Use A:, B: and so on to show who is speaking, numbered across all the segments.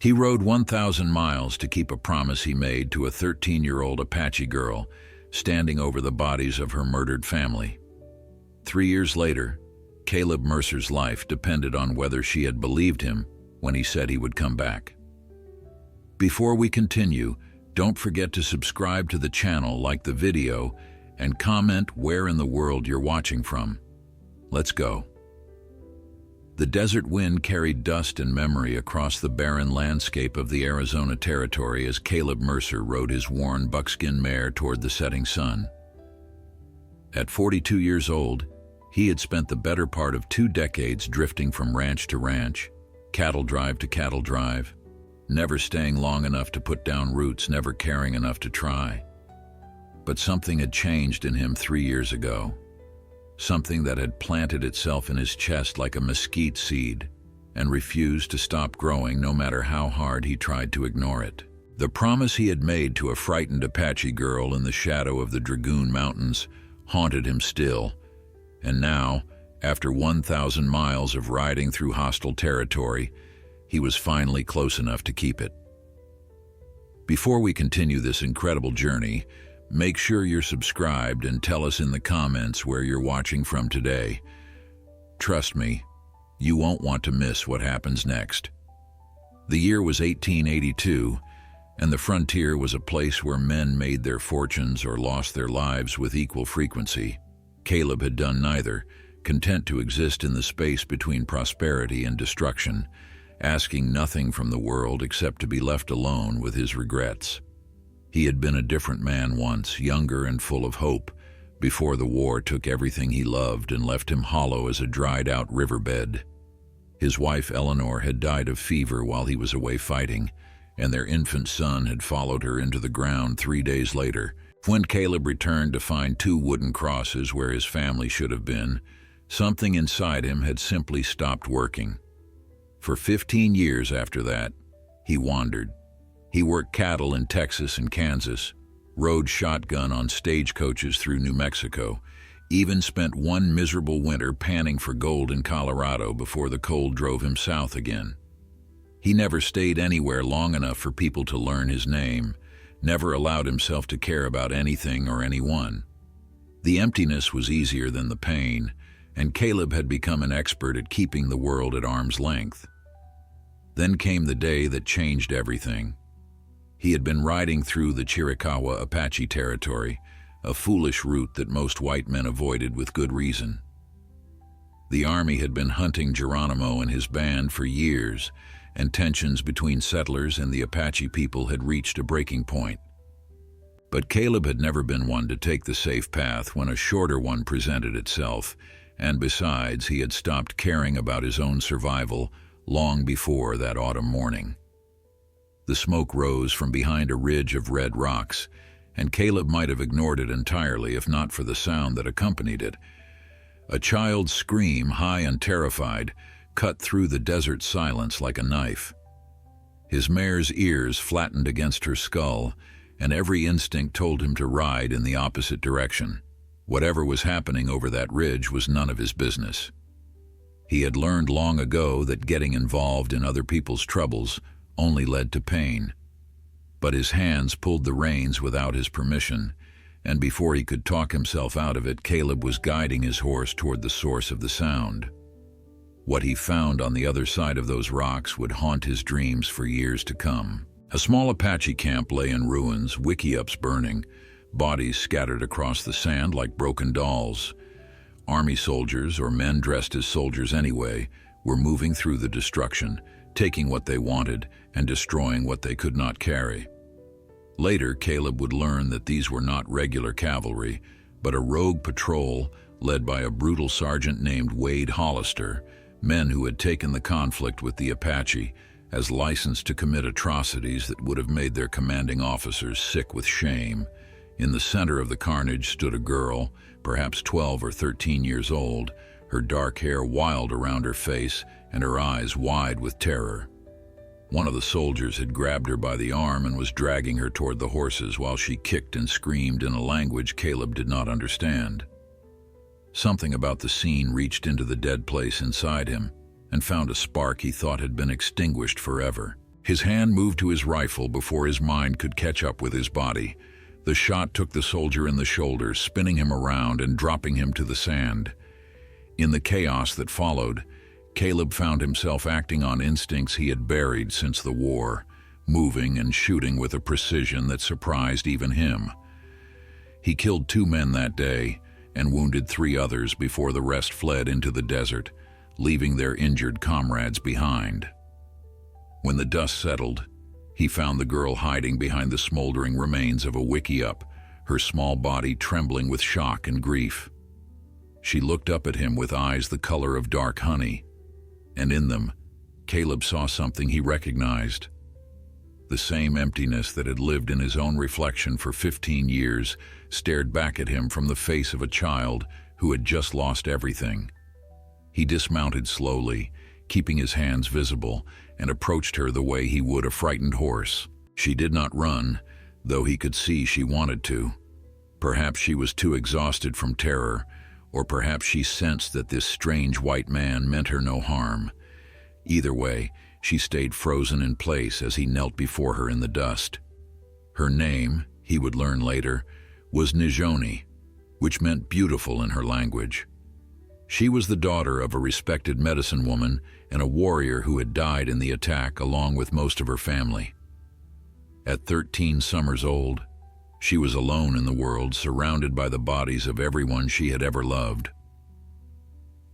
A: He rode 1,000 miles to keep a promise he made to a 13-year-old Apache girl standing over the bodies of her murdered family. 3 years later, Caleb Mercer's life depended on whether she had believed him when he said he would come back. Before we continue, don't forget to subscribe to the channel, like the video, and comment where in the world you're watching from. Let's go. The desert wind carried dust and memory across the barren landscape of the Arizona Territory as Caleb Mercer rode his worn buckskin mare toward the setting sun. At 42 years old, he had spent the better part of 2 decades drifting from ranch to ranch, cattle drive to cattle drive, never staying long enough to put down roots, never caring enough to try. But something had changed in him 3 years ago. Something that had planted itself in his chest like a mesquite seed and refused to stop growing no matter how hard he tried to ignore it. The promise he had made to a frightened Apache girl in the shadow of the Dragoon Mountains haunted him still, and now, after 1,000 miles of riding through hostile territory, he was finally close enough to keep it. Before we continue this incredible journey, make sure you're subscribed and tell us in the comments where you're watching from today. Trust me, you won't want to miss what happens next. The year was 1882, and the frontier was a place where men made their fortunes or lost their lives with equal frequency. Caleb had done neither, content to exist in the space between prosperity and destruction, asking nothing from the world except to be left alone with his regrets. He had been a different man once, younger and full of hope, before the war took everything he loved and left him hollow as a dried-out riverbed. His wife Eleanor had died of fever while he was away fighting, and their infant son had followed her into the ground 3 days later. When Caleb returned to find 2 wooden crosses where his family should have been, something inside him had simply stopped working. For 15 years after that, he wandered. He worked cattle in Texas and Kansas, rode shotgun on stagecoaches through New Mexico, even spent one miserable winter panning for gold in Colorado before the cold drove him south again. He never stayed anywhere long enough for people to learn his name, never allowed himself to care about anything or anyone. The emptiness was easier than the pain, and Caleb had become an expert at keeping the world at arm's length. Then came the day that changed everything. He had been riding through the Chiricahua Apache territory, a foolish route that most white men avoided with good reason. The army had been hunting Geronimo and his band for years, and tensions between settlers and the Apache people had reached a breaking point. But Caleb had never been one to take the safe path when a shorter one presented itself, and besides, he had stopped caring about his own survival long before that autumn morning. The smoke rose from behind a ridge of red rocks, and Caleb might have ignored it entirely if not for the sound that accompanied it. A child's scream, high and terrified, cut through the desert silence like a knife. His mare's ears flattened against her skull, and every instinct told him to ride in the opposite direction. Whatever was happening over that ridge was none of his business. He had learned long ago that getting involved in other people's troubles only led to pain. But his hands pulled the reins without his permission, and before he could talk himself out of it, Caleb was guiding his horse toward the source of the sound. What he found on the other side of those rocks would haunt his dreams for years to come. A small Apache camp lay in ruins, wickiups burning, bodies scattered across the sand like broken dolls. Army soldiers, or men dressed as soldiers anyway, were moving through the destruction, taking what they wanted and destroying what they could not carry. Later, Caleb would learn that these were not regular cavalry, but a rogue patrol led by a brutal sergeant named Wade Hollister, men who had taken the conflict with the Apache as license to commit atrocities that would have made their commanding officers sick with shame. In the center of the carnage stood a girl, perhaps 12 or 13 years old, her dark hair wild around her face and her eyes wide with terror. One of the soldiers had grabbed her by the arm and was dragging her toward the horses while she kicked and screamed in a language Caleb did not understand. Something about the scene reached into the dead place inside him and found a spark he thought had been extinguished forever. His hand moved to his rifle before his mind could catch up with his body. The shot took the soldier in the shoulder, spinning him around and dropping him to the sand. In the chaos that followed, Caleb found himself acting on instincts he had buried since the war, moving and shooting with a precision that surprised even him. He killed 2 men that day and wounded 3 others before the rest fled into the desert, leaving their injured comrades behind. When the dust settled, he found the girl hiding behind the smoldering remains of a wickiup, her small body trembling with shock and grief. She looked up at him with eyes the color of dark honey, and in them, Caleb saw something he recognized. The same emptiness that had lived in his own reflection for 15 years stared back at him from the face of a child who had just lost everything. He dismounted slowly, keeping his hands visible, and approached her the way he would a frightened horse. She did not run, though he could see she wanted to. Perhaps she was too exhausted from terror, or perhaps she sensed that this strange white man meant her no harm. Either way, she stayed frozen in place as he knelt before her in the dust. Her name, he would learn later, was Nijoni, which meant beautiful in her language. She was the daughter of a respected medicine woman and a warrior who had died in the attack along with most of her family. At 13 summers old, she was alone in the world, surrounded by the bodies of everyone she had ever loved.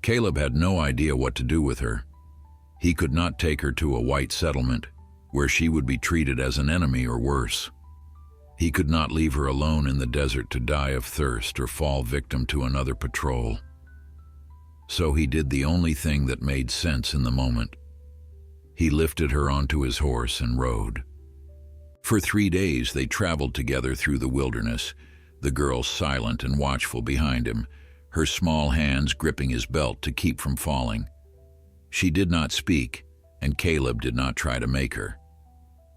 A: Caleb had no idea what to do with her. He could not take her to a white settlement, where she would be treated as an enemy or worse. He could not leave her alone in the desert to die of thirst or fall victim to another patrol. So he did the only thing that made sense in the moment. He lifted her onto his horse and rode. For 3 days they traveled together through the wilderness, the girl silent and watchful behind him, her small hands gripping his belt to keep from falling. She did not speak, and Caleb did not try to make her.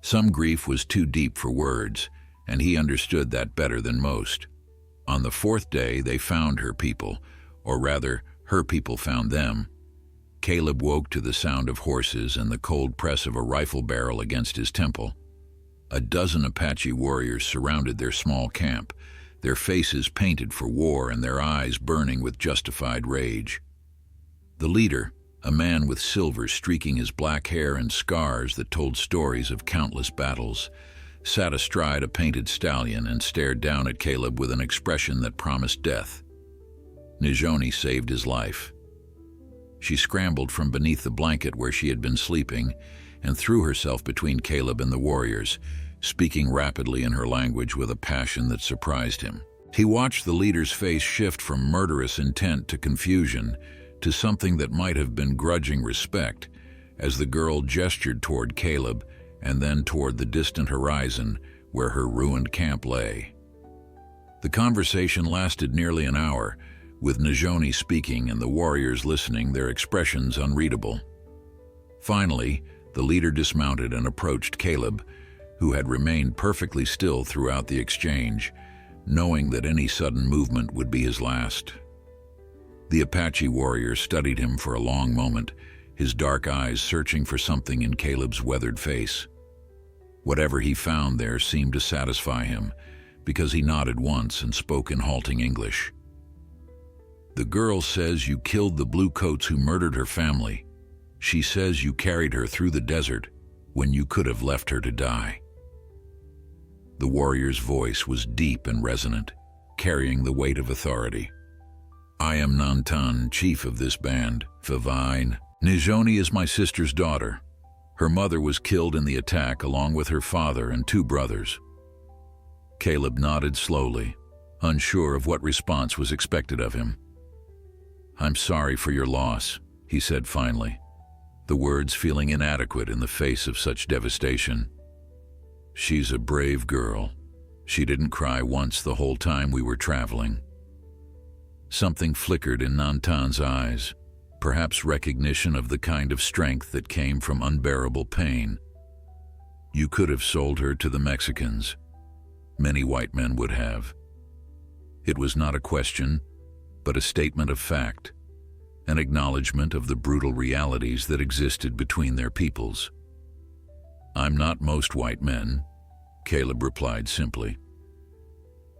A: Some grief was too deep for words, and he understood that better than most. On the 4th day they found her people, or rather, her people found them. Caleb woke to the sound of horses and the cold press of a rifle barrel against his temple. A dozen Apache warriors surrounded their small camp, their faces painted for war and their eyes burning with justified rage. The leader, a man with silver streaking his black hair and scars that told stories of countless battles, sat astride a painted stallion and stared down at Caleb with an expression that promised death. Nijoni saved his life. She scrambled from beneath the blanket where she had been sleeping and threw herself between Caleb and the warriors, speaking rapidly in her language with a passion that surprised him. He watched the leader's face shift from murderous intent to confusion, to something that might have been grudging respect, as the girl gestured toward Caleb and then toward the distant horizon where her ruined camp lay. The conversation lasted nearly an hour, with Nijoni speaking and the warriors listening, their expressions unreadable. Finally, the leader dismounted and approached Caleb, who had remained perfectly still throughout the exchange, knowing that any sudden movement would be his last. The Apache warrior studied him for a long moment, his dark eyes searching for something in Caleb's weathered face. Whatever he found there seemed to satisfy him, because he nodded once and spoke in halting English. "The girl says you killed the bluecoats who murdered her family. She says you carried her through the desert when you could have left her to die." The warrior's voice was deep and resonant, carrying the weight of authority. "I am Nantan, chief of this band, Favine. Nijoni is my sister's daughter. Her mother was killed in the attack along with her father and 2 brothers. Caleb nodded slowly, unsure of what response was expected of him. "I'm sorry for your loss," he said finally, the words feeling inadequate in the face of such devastation. "She's a brave girl. She didn't cry once the whole time we were traveling." Something flickered in Nantan's eyes, perhaps recognition of the kind of strength that came from unbearable pain. "You could have sold her to the Mexicans. Many white men would have." It was not a question, but a statement of fact, an acknowledgement of the brutal realities that existed between their peoples. "I'm not most white men," Caleb replied simply.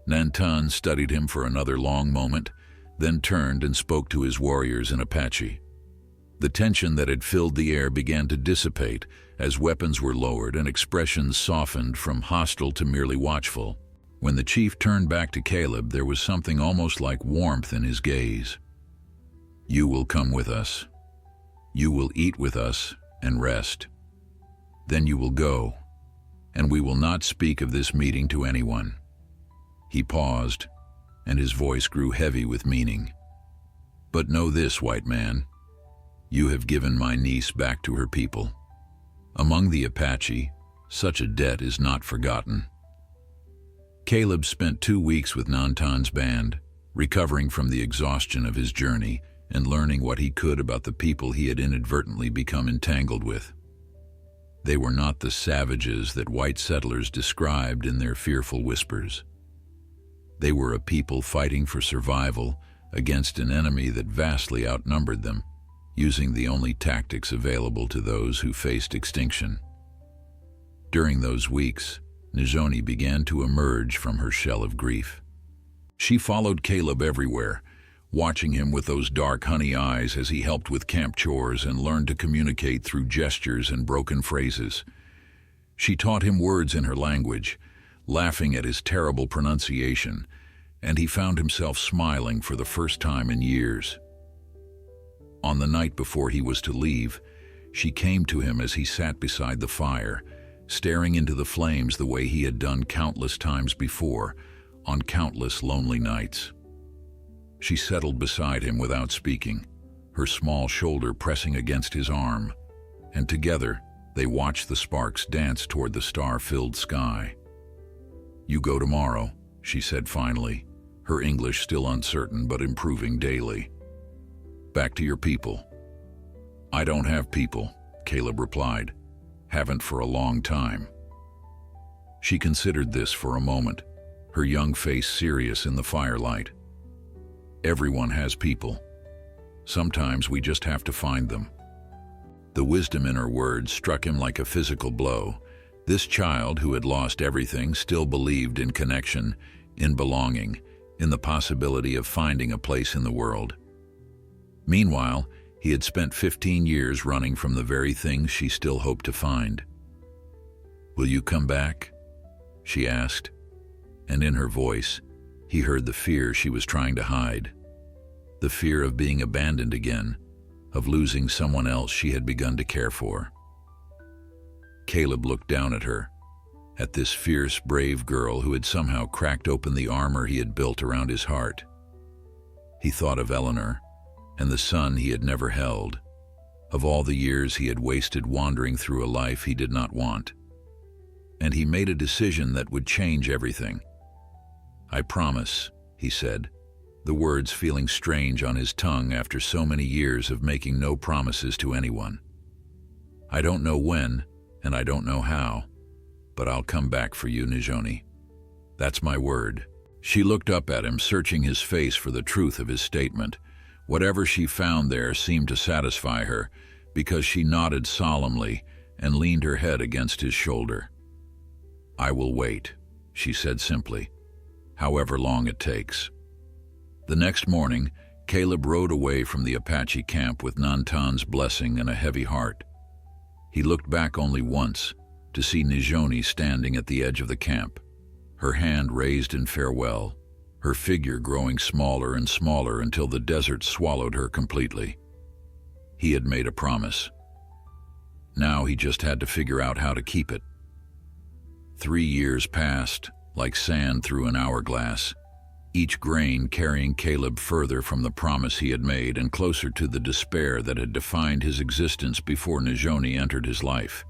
A: Nantan studied him for another long moment, then turned and spoke to his warriors in Apache. The tension that had filled the air began to dissipate as weapons were lowered and expressions softened from hostile to merely watchful. When the chief turned back to Caleb, there was something almost like warmth in his gaze. "You will come with us. You will eat with us and rest. Then you will go, and we will not speak of this meeting to anyone." He paused, and his voice grew heavy with meaning. "But know this, white man. You have given my niece back to her people. Among the Apache, such a debt is not forgotten." Caleb spent 2 weeks with Nantan's band, recovering from the exhaustion of his journey and learning what he could about the people he had inadvertently become entangled with. They were not the savages that white settlers described in their fearful whispers. They were a people fighting for survival against an enemy that vastly outnumbered them, using the only tactics available to those who faced extinction. During those weeks, Nijoni began to emerge from her shell of grief. She followed Caleb everywhere, watching him with those dark honey eyes as he helped with camp chores and learned to communicate through gestures and broken phrases. She taught him words in her language, laughing at his terrible pronunciation, and he found himself smiling for the first time in years. On the night before he was to leave, she came to him as he sat beside the fire, staring into the flames the way he had done countless times before, on countless lonely nights. She settled beside him without speaking, her small shoulder pressing against his arm, and together they watched the sparks dance toward the star-filled sky. "You go tomorrow," she said finally, her English still uncertain but improving daily. "Back to your people." "I don't have people," Caleb replied. "Haven't for a long time." She considered this for a moment, her young face serious in the firelight. "Everyone has people. Sometimes we just have to find them." The wisdom in her words struck him like a physical blow. This child, who had lost everything, still believed in connection, in belonging, in the possibility of finding a place in the world. Meanwhile, he had spent 15 years running from the very things she still hoped to find. "Will you come back?" she asked, and in her voice, he heard the fear she was trying to hide. The fear of being abandoned again, of losing someone else she had begun to care for. Caleb looked down at her, at this fierce, brave girl who had somehow cracked open the armor he had built around his heart. He thought of Eleanor, and the son he had never held, of all the years he had wasted wandering through a life he did not want. And he made a decision that would change everything. "I promise," he said, the words feeling strange on his tongue after so many years of making no promises to anyone. "I don't know when, and I don't know how, but I'll come back for you, Nijoni. That's my word." She looked up at him, searching his face for the truth of his statement. Whatever she found there seemed to satisfy her, because she nodded solemnly and leaned her head against his shoulder. "I will wait," she said simply, "however long it takes." The next morning, Caleb rode away from the Apache camp with Nantan's blessing and a heavy heart. He looked back only once, to see Nijoni standing at the edge of the camp, her hand raised in farewell, her figure growing smaller and smaller until the desert swallowed her completely. He had made a promise. Now he just had to figure out how to keep it. 3 years passed, like sand through an hourglass, each grain carrying Caleb further from the promise he had made and closer to the despair that had defined his existence before Nijoni entered his life.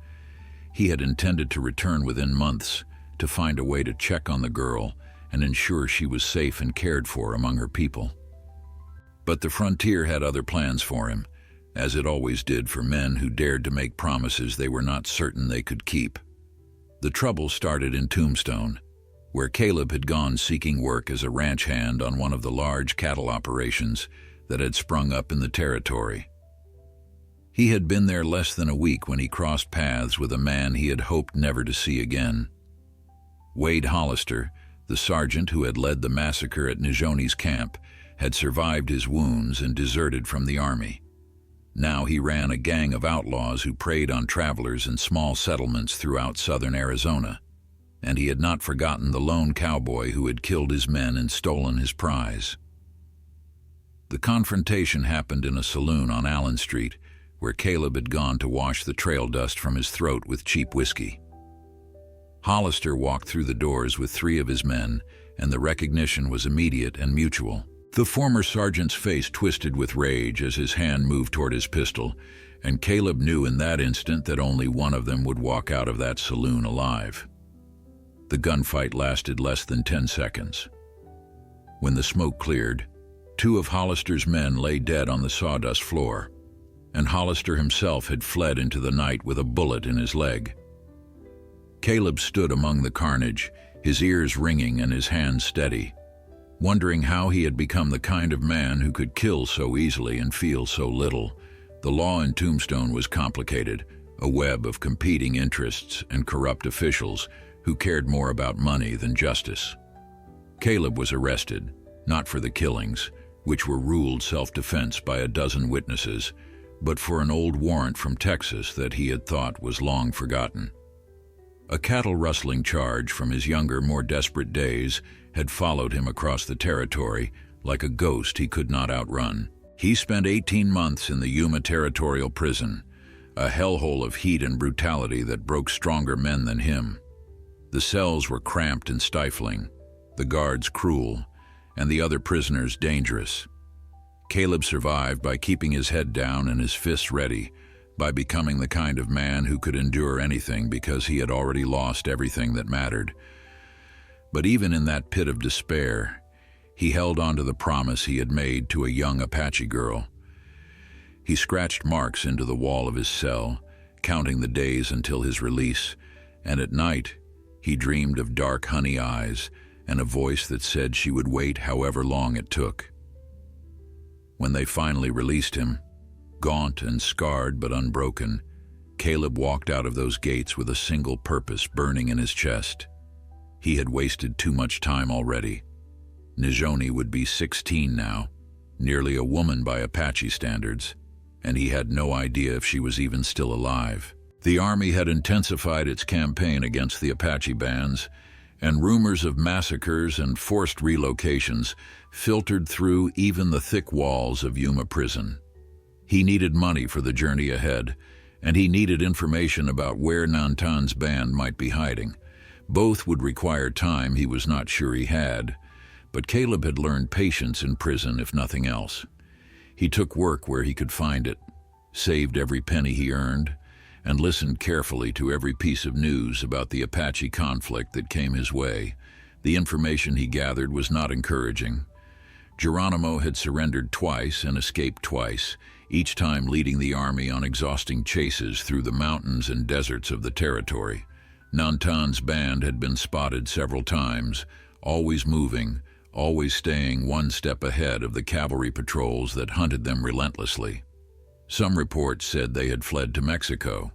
A: He had intended to return within months, to find a way to check on the girl and ensure she was safe and cared for among her people. But the frontier had other plans for him, as it always did for men who dared to make promises they were not certain they could keep. The trouble started in Tombstone, where Caleb had gone seeking work as a ranch hand on one of the large cattle operations that had sprung up in the territory. He had been there less than a week when he crossed paths with a man he had hoped never to see again. Wade Hollister, the sergeant who had led the massacre at Nijoni's camp, had survived his wounds and deserted from the army. Now he ran a gang of outlaws who preyed on travelers in small settlements throughout southern Arizona, and he had not forgotten the lone cowboy who had killed his men and stolen his prize. The confrontation happened in a saloon on Allen Street, where Caleb had gone to wash the trail dust from his throat with cheap whiskey. Hollister walked through the doors with 3 of his men, and the recognition was immediate and mutual. The former sergeant's face twisted with rage as his hand moved toward his pistol, and Caleb knew in that instant that only one of them would walk out of that saloon alive. The gunfight lasted less than 10 seconds. When the smoke cleared, 2 of Hollister's men lay dead on the sawdust floor, and Hollister himself had fled into the night with a bullet in his leg. Caleb stood among the carnage, his ears ringing and his hands steady, wondering how he had become the kind of man who could kill so easily and feel so little. The law in Tombstone was complicated, a web of competing interests and corrupt officials who cared more about money than justice. Caleb was arrested, not for the killings, which were ruled self-defense by a dozen witnesses, but for an old warrant from Texas that he had thought was long forgotten. A cattle-rustling charge from his younger, more desperate days had followed him across the territory like a ghost he could not outrun. He spent 18 months in the Yuma Territorial Prison, a hellhole of heat and brutality that broke stronger men than him. The cells were cramped and stifling, the guards cruel, and the other prisoners dangerous. Caleb survived by keeping his head down and his fists ready, by becoming the kind of man who could endure anything because he had already lost everything that mattered. But even in that pit of despair, he held on to the promise he had made to a young Apache girl. He scratched marks into the wall of his cell, counting the days until his release, and at night he dreamed of dark honey eyes and a voice that said she would wait however long it took. When they finally released him, gaunt and scarred but unbroken, Caleb walked out of those gates with a single purpose burning in his chest. He had wasted too much time already. Nijoni would be 16 now, nearly a woman by Apache standards, and he had no idea if she was even still alive. The army had intensified its campaign against the Apache bands, and rumors of massacres and forced relocations filtered through even the thick walls of Yuma prison. He needed money for the journey ahead, and he needed information about where Nantan's band might be hiding. Both would require time he was not sure he had, but Caleb had learned patience in prison if nothing else. He took work where he could find it, saved every penny he earned, and listened carefully to every piece of news about the Apache conflict that came his way. The information he gathered was not encouraging. Geronimo had surrendered twice and escaped twice, each time leading the army on exhausting chases through the mountains and deserts of the territory. Nantan's band had been spotted several times, always moving, always staying one step ahead of the cavalry patrols that hunted them relentlessly. Some reports said they had fled to Mexico.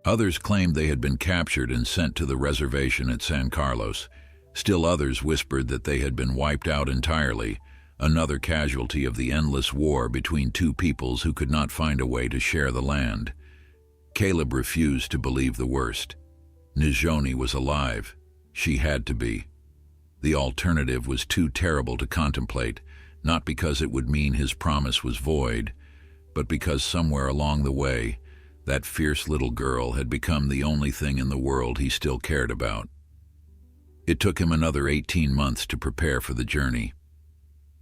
A: Others claimed they had been captured and sent to the reservation at San Carlos. Still others whispered that they had been wiped out entirely, another casualty of the endless war between two peoples who could not find a way to share the land. Caleb refused to believe the worst. Nijoni was alive. She had to be. The alternative was too terrible to contemplate, not because it would mean his promise was void, but because somewhere along the way, that fierce little girl had become the only thing in the world he still cared about. It took him another 18 months to prepare for the journey.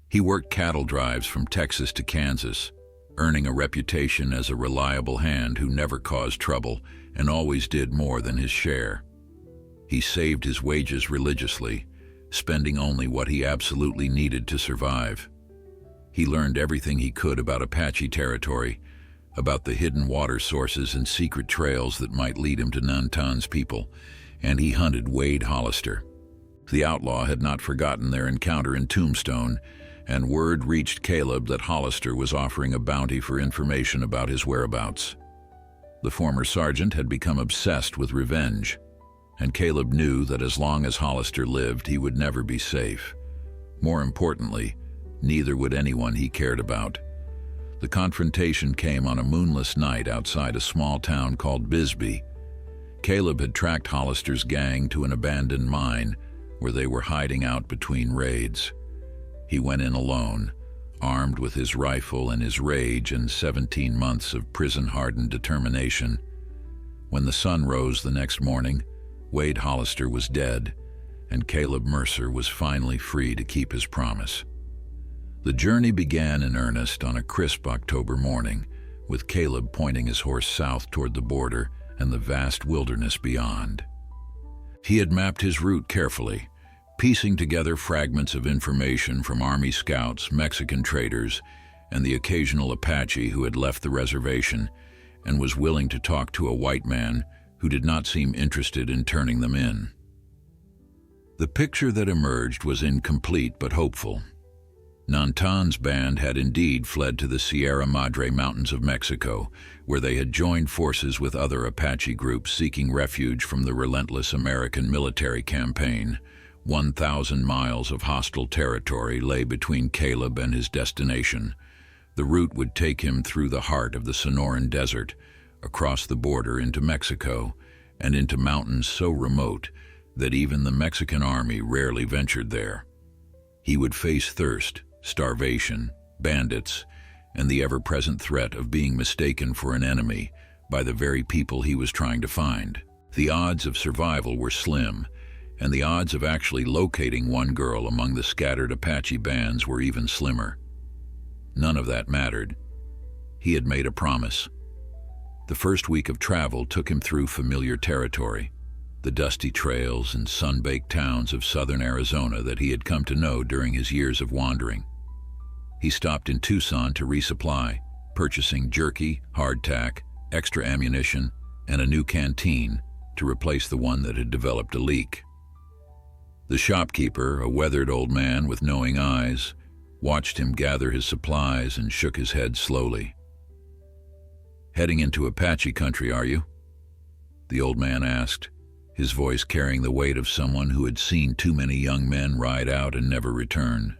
A: He worked cattle drives from Texas to Kansas, earning a reputation as a reliable hand who never caused trouble and always did more than his share. He saved his wages religiously, spending only what he absolutely needed to survive. He learned everything he could about Apache territory, about the hidden water sources and secret trails that might lead him to Nantan's people, and he hunted Wade Hollister. The outlaw had not forgotten their encounter in Tombstone, and word reached Caleb that Hollister was offering a bounty for information about his whereabouts. The former sergeant had become obsessed with revenge, and Caleb knew that as long as Hollister lived, he would never be safe. More importantly, neither would anyone he cared about. The confrontation came on a moonless night outside a small town called Bisbee. Caleb had tracked Hollister's gang to an abandoned mine where they were hiding out between raids. He went in alone, armed with his rifle and his rage and 17 months of prison-hardened determination. When the sun rose the next morning, Wade Hollister was dead, and Caleb Mercer was finally free to keep his promise. The journey began in earnest on a crisp October morning, with Caleb pointing his horse south toward the border and the vast wilderness beyond. He had mapped his route carefully, piecing together fragments of information from Army scouts, Mexican traders, and the occasional Apache who had left the reservation and was willing to talk to a white man who did not seem interested in turning them in. The picture that emerged was incomplete but hopeful. Nantan's band had indeed fled to the Sierra Madre Mountains of Mexico, where they had joined forces with other Apache groups seeking refuge from the relentless American military campaign. 1,000 miles of hostile territory lay between Caleb and his destination. The route would take him through the heart of the Sonoran Desert, across the border into Mexico, and into mountains so remote that even the Mexican army rarely ventured there. He would face thirst, starvation, bandits, and the ever-present threat of being mistaken for an enemy by the very people he was trying to find. The odds of survival were slim, and the odds of actually locating one girl among the scattered Apache bands were even slimmer. None of that mattered. He had made a promise. The first week of travel took him through familiar territory, the dusty trails and sun-baked towns of southern Arizona that he had come to know during his years of wandering. He stopped in Tucson to resupply, purchasing jerky, hardtack, extra ammunition, and a new canteen to replace the one that had developed a leak. The shopkeeper, a weathered old man with knowing eyes, watched him gather his supplies and shook his head slowly. "Heading into Apache country, are you?" the old man asked, his voice carrying the weight of someone who had seen too many young men ride out and never return.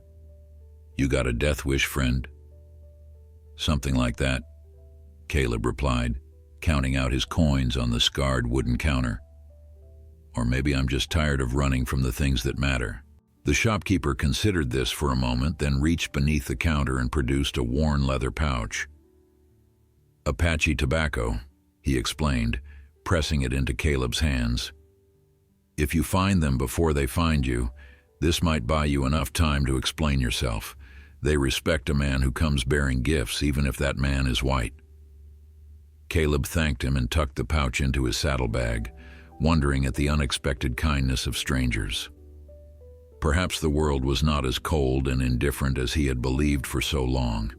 A: "You got a death wish, friend?" "Something like that," Caleb replied, counting out his coins on the scarred wooden counter. "Or maybe I'm just tired of running from the things that matter." The shopkeeper considered this for a moment, then reached beneath the counter and produced a worn leather pouch. "Apache tobacco," he explained, pressing it into Caleb's hands. "If you find them before they find you, this might buy you enough time to explain yourself. They respect a man who comes bearing gifts, even if that man is white." Caleb thanked him and tucked the pouch into his saddlebag, wondering at the unexpected kindness of strangers. Perhaps the world was not as cold and indifferent as he had believed for so long.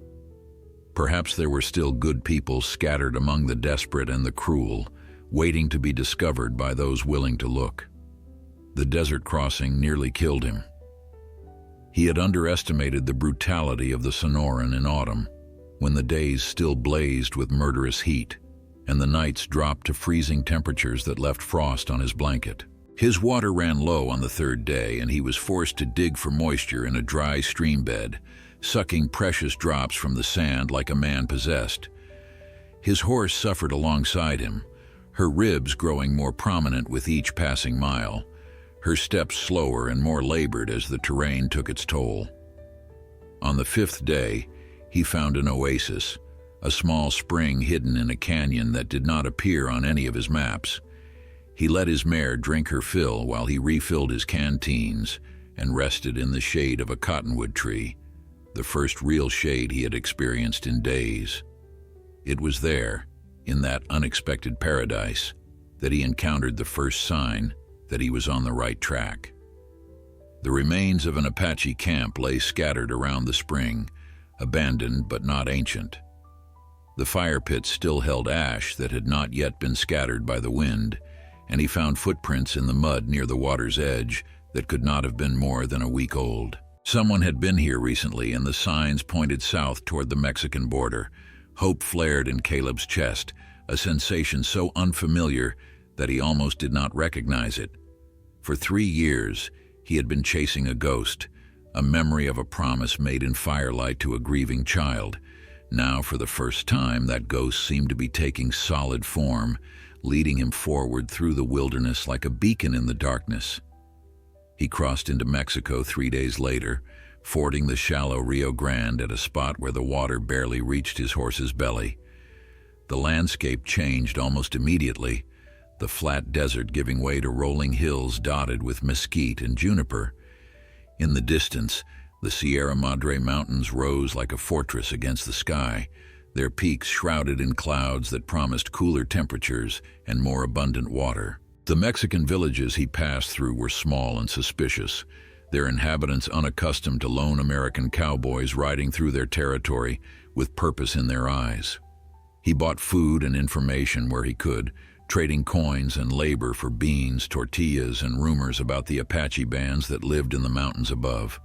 A: Perhaps there were still good people scattered among the desperate and the cruel, waiting to be discovered by those willing to look. The desert crossing nearly killed him. He had underestimated the brutality of the Sonoran in autumn, when the days still blazed with murderous heat, and the nights dropped to freezing temperatures that left frost on his blanket. His water ran low on the third day, and he was forced to dig for moisture in a dry stream bed, sucking precious drops from the sand like a man possessed. His horse suffered alongside him, her ribs growing more prominent with each passing mile, her steps slower and more labored as the terrain took its toll. On the fifth day, he found an oasis, a small spring hidden in a canyon that did not appear on any of his maps. He let his mare drink her fill while he refilled his canteens and rested in the shade of a cottonwood tree, the first real shade he had experienced in days. It was there, in that unexpected paradise, that he encountered the first sign that he was on the right track. The remains of an Apache camp lay scattered around the spring, abandoned but not ancient. The fire pit still held ash that had not yet been scattered by the wind, and he found footprints in the mud near the water's edge that could not have been more than a week old. Someone had been here recently, and the signs pointed south toward the Mexican border. Hope flared in Caleb's chest, a sensation so unfamiliar that he almost did not recognize it. For 3 years, he had been chasing a ghost, a memory of a promise made in firelight to a grieving child. Now, for the first time, that ghost seemed to be taking solid form, leading him forward through the wilderness like a beacon in the darkness. He crossed into Mexico 3 days later, fording the shallow Rio Grande at a spot where the water barely reached his horse's belly. The landscape changed almost immediately, the flat desert giving way to rolling hills dotted with mesquite and juniper. In the distance, the Sierra Madre Mountains rose like a fortress against the sky, their peaks shrouded in clouds that promised cooler temperatures and more abundant water. The Mexican villages he passed through were small and suspicious, their inhabitants unaccustomed to lone American cowboys riding through their territory with purpose in their eyes. He bought food and information where he could, trading coins and labor for beans, tortillas, and rumors about the Apache bands that lived in the mountains above.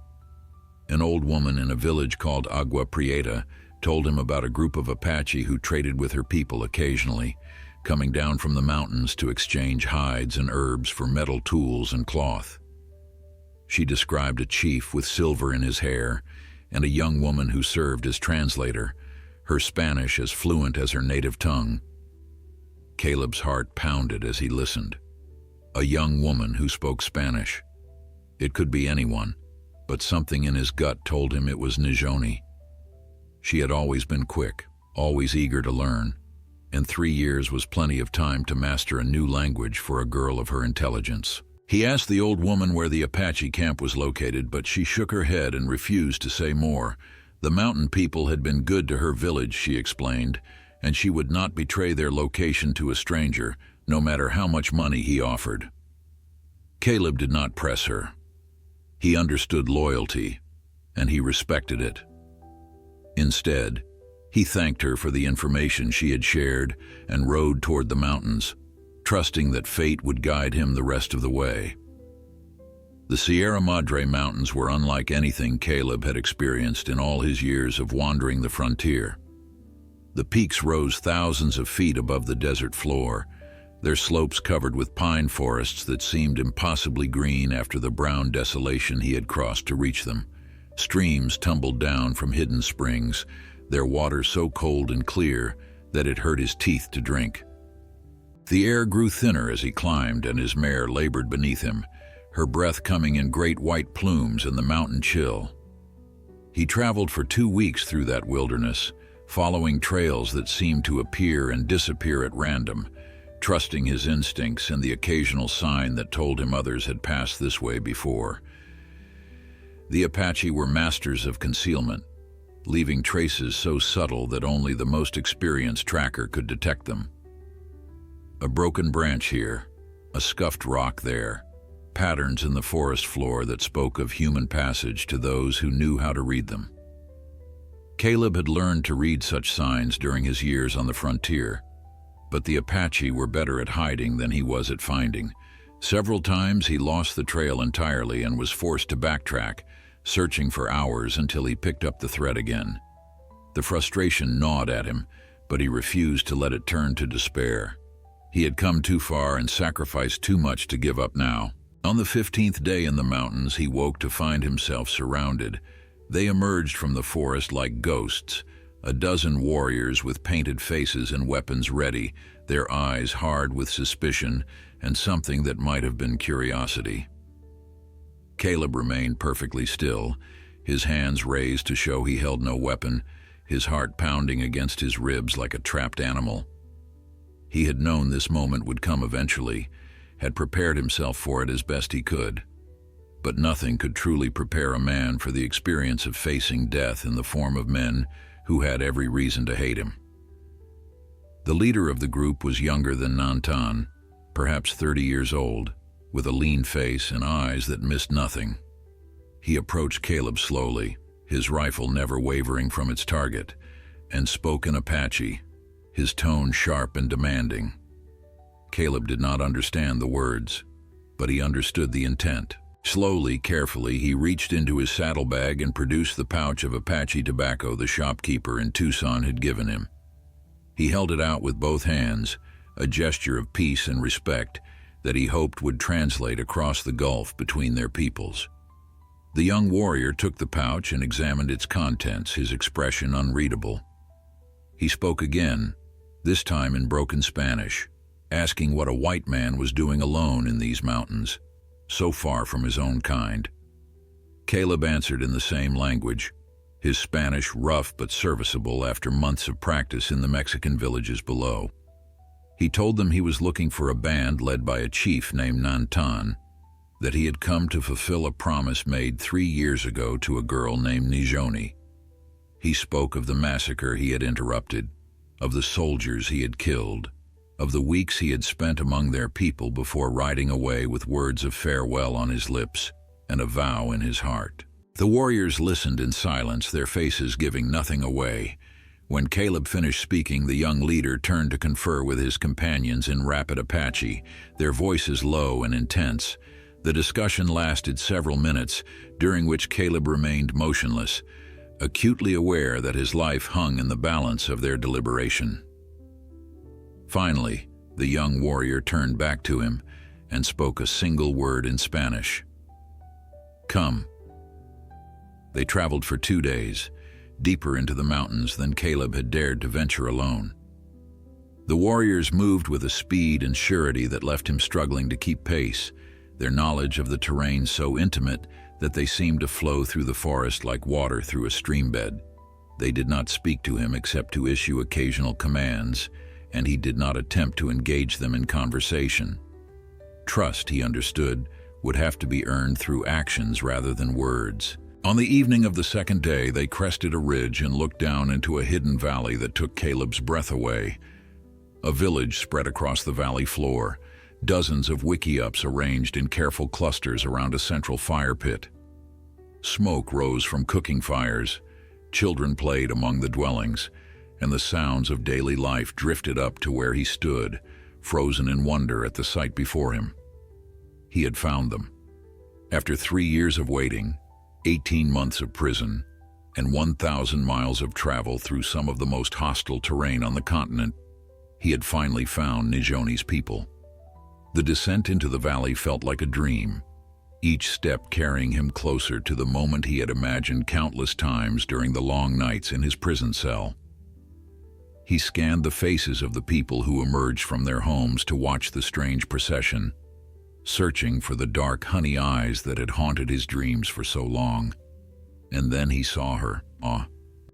A: An old woman in a village called Agua Prieta told him about a group of Apache who traded with her people occasionally, coming down from the mountains to exchange hides and herbs for metal tools and cloth. She described a chief with silver in his hair and a young woman who served as translator, her Spanish as fluent as her native tongue. Caleb's heart pounded as he listened. A young woman who spoke Spanish. It could be anyone, but something in his gut told him it was Nijoni. She had always been quick, always eager to learn, and 3 years was plenty of time to master a new language for a girl of her intelligence. He asked the old woman where the Apache camp was located, but she shook her head and refused to say more. The mountain people had been good to her village, she explained, and she would not betray their location to a stranger, no matter how much money he offered. Caleb did not press her. He understood loyalty, and he respected it. Instead, he thanked her for the information she had shared and rode toward the mountains, trusting that fate would guide him the rest of the way. The Sierra Madre Mountains were unlike anything Caleb had experienced in all his years of wandering the frontier. The peaks rose thousands of feet above the desert floor, their slopes covered with pine forests that seemed impossibly green after the brown desolation he had crossed to reach them. Streams tumbled down from hidden springs, their water so cold and clear that it hurt his teeth to drink. The air grew thinner as he climbed, and his mare labored beneath him, her breath coming in great white plumes in the mountain chill. He traveled for 2 weeks through that wilderness, following trails that seemed to appear and disappear at random, trusting his instincts and the occasional sign that told him others had passed this way before. The Apache were masters of concealment, leaving traces so subtle that only the most experienced tracker could detect them. A broken branch here, a scuffed rock there, patterns in the forest floor that spoke of human passage to those who knew how to read them. Caleb had learned to read such signs during his years on the frontier, but the Apache were better at hiding than he was at finding. Several times he lost the trail entirely and was forced to backtrack, searching for hours until he picked up the thread again. The frustration gnawed at him, but he refused to let it turn to despair. He had come too far and sacrificed too much to give up now. On the 15th day in the mountains, he woke to find himself surrounded. They emerged from the forest like ghosts, a dozen warriors with painted faces and weapons ready, their eyes hard with suspicion and something that might have been curiosity. Caleb remained perfectly still, his hands raised to show he held no weapon, his heart pounding against his ribs like a trapped animal. He had known this moment would come eventually, had prepared himself for it as best he could. But nothing could truly prepare a man for the experience of facing death in the form of men who had every reason to hate him. The leader of the group was younger than Nantan, perhaps 30 years old, with a lean face and eyes that missed nothing. He approached Caleb slowly, his rifle never wavering from its target, and spoke in Apache, his tone sharp and demanding. Caleb did not understand the words, but he understood the intent. Slowly, carefully, he reached into his saddlebag and produced the pouch of Apache tobacco the shopkeeper in Tucson had given him. He held it out with both hands, a gesture of peace and respect that he hoped would translate across the gulf between their peoples. The young warrior took the pouch and examined its contents, his expression unreadable. He spoke again, this time in broken Spanish, asking what a white man was doing alone in these mountains, so far from his own kind. Caleb answered in the same language, his Spanish rough but serviceable after months of practice in the Mexican villages below. He told them he was looking for a band led by a chief named Nantan, that he had come to fulfill a promise made 3 years ago to a girl named Nijoni. He spoke of the massacre he had interrupted, of the soldiers he had killed, of the weeks he had spent among their people before riding away with words of farewell on his lips and a vow in his heart. The warriors listened in silence, their faces giving nothing away. When Caleb finished speaking, the young leader turned to confer with his companions in rapid Apache, their voices low and intense. The discussion lasted several minutes, during which Caleb remained motionless, acutely aware that his life hung in the balance of their deliberation. Finally, the young warrior turned back to him and spoke a single word in Spanish. "Come." They traveled for 2 days, deeper into the mountains than Caleb had dared to venture alone. The warriors moved with a speed and surety that left him struggling to keep pace, their knowledge of the terrain so intimate that they seemed to flow through the forest like water through a streambed. They did not speak to him except to issue occasional commands, and he did not attempt to engage them in conversation. Trust, he understood, would have to be earned through actions rather than words. On the evening of the second day, they crested a ridge and looked down into a hidden valley that took Caleb's breath away. A village spread across the valley floor, dozens of wickiups arranged in careful clusters around a central fire pit. Smoke rose from cooking fires, children played among the dwellings, and the sounds of daily life drifted up to where he stood, frozen in wonder at the sight before him. He had found them. After 3 years of waiting, 18 months of prison, and 1,000 miles of travel through some of the most hostile terrain on the continent, he had finally found Nijoni's people. The descent into the valley felt like a dream, each step carrying him closer to the moment he had imagined countless times during the long nights in his prison cell. He scanned the faces of the people who emerged from their homes to watch the strange procession, searching for the dark honey eyes that had haunted his dreams for so long. And then he saw her.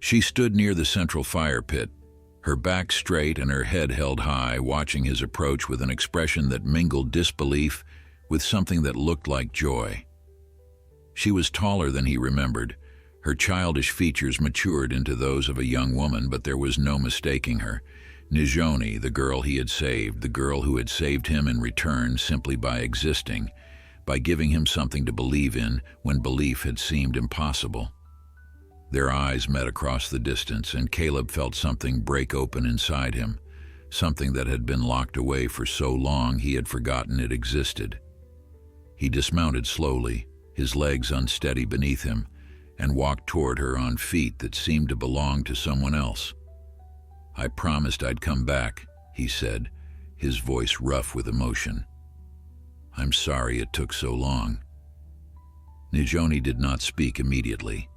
A: She stood near the central fire pit, her back straight and her head held high, watching his approach with an expression that mingled disbelief with something that looked like joy. She was taller than he remembered. Her childish features matured into those of a young woman, but there was no mistaking her. Nijoni, the girl he had saved, the girl who had saved him in return simply by existing, by giving him something to believe in when belief had seemed impossible. Their eyes met across the distance, and Caleb felt something break open inside him, something that had been locked away for so long he had forgotten it existed. He dismounted slowly, his legs unsteady beneath him, and walked toward her on feet that seemed to belong to someone else. "I promised I'd come back," he said, his voice rough with emotion. "I'm sorry it took so long." Nijoni did not speak immediately.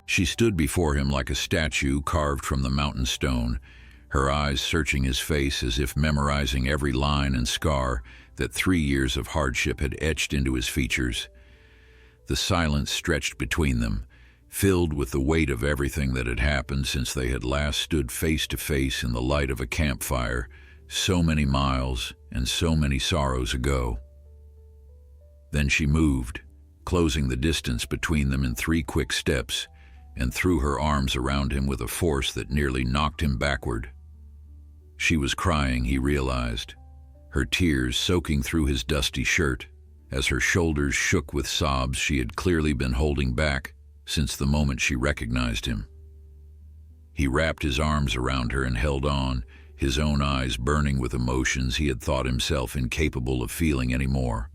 A: She stood before him like a statue carved from the mountain stone, her eyes searching his face as if memorizing every line and scar that 3 years of hardship had etched into his features. The silence stretched between them, filled with the weight of everything that had happened since they had last stood face to face in the light of a campfire, so many miles and so many sorrows ago. Then she moved, closing the distance between them in 3 quick steps, and threw her arms around him with a force that nearly knocked him backward. She was crying, he realized, her tears soaking through his dusty shirt, as her shoulders shook with sobs she had clearly been holding back since the moment she recognized him. He wrapped his arms around her and held on, his own eyes burning with emotions he had thought himself incapable of feeling anymore.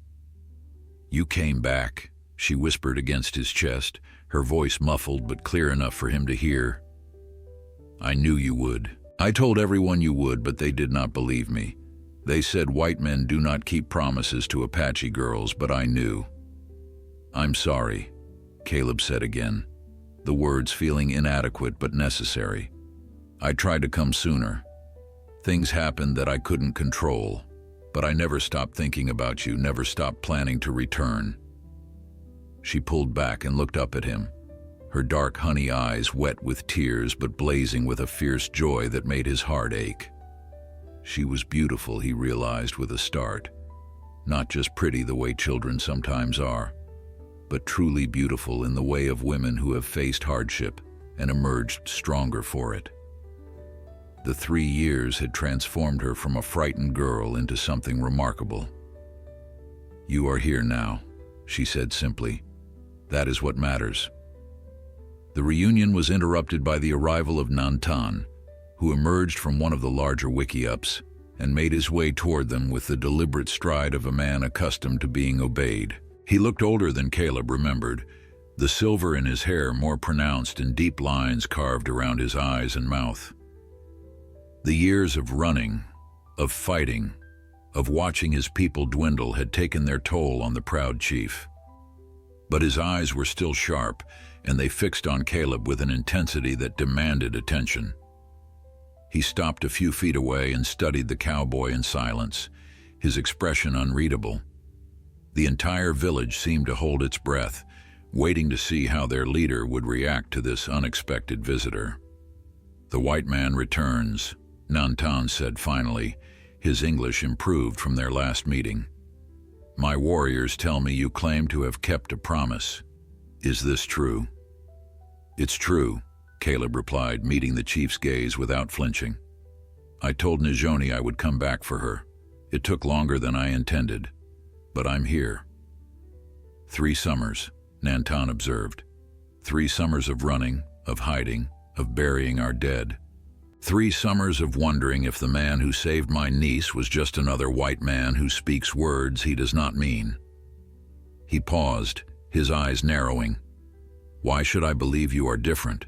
A: "You came back," she whispered against his chest, her voice muffled but clear enough for him to hear. "I knew you would." I told everyone you would, but they did not believe me. They said white men do not keep promises to Apache girls, but I knew. I'm sorry, Caleb said again, the words feeling inadequate but necessary. I tried to come sooner. Things happened that I couldn't control, but I never stopped thinking about you, never stopped planning to return. She pulled back and looked up at him, her dark honey eyes wet with tears but blazing with a fierce joy that made his heart ache. She was beautiful, he realized with a start. Not just pretty the way children sometimes are, but truly beautiful in the way of women who have faced hardship and emerged stronger for it. The 3 years had transformed her from a frightened girl into something remarkable. You are here now, she said simply. That is what matters. The reunion was interrupted by the arrival of Nantan, who emerged from one of the larger wiki-ups and made his way toward them with the deliberate stride of a man accustomed to being obeyed. He looked older than Caleb remembered, the silver in his hair more pronounced and deep lines carved around his eyes and mouth. The years of running, of fighting, of watching his people dwindle had taken their toll on the proud chief. But his eyes were still sharp, and they fixed on Caleb with an intensity that demanded attention. He stopped a few feet away and studied the cowboy in silence, his expression unreadable. The entire village seemed to hold its breath, waiting to see how their leader would react to this unexpected visitor. The white man returns, Nantan said finally, his English improved from their last meeting. My warriors tell me you claim to have kept a promise. Is this true? It's true, Caleb replied, meeting the chief's gaze without flinching. I told Nijoni I would come back for her. It took longer than I intended, but I'm here. 3 summers, Nantan observed. 3 summers of running, of hiding, of burying our dead. 3 summers of wondering if the man who saved my niece was just another white man who speaks words he does not mean. He paused, his eyes narrowing. Why should I believe you are different?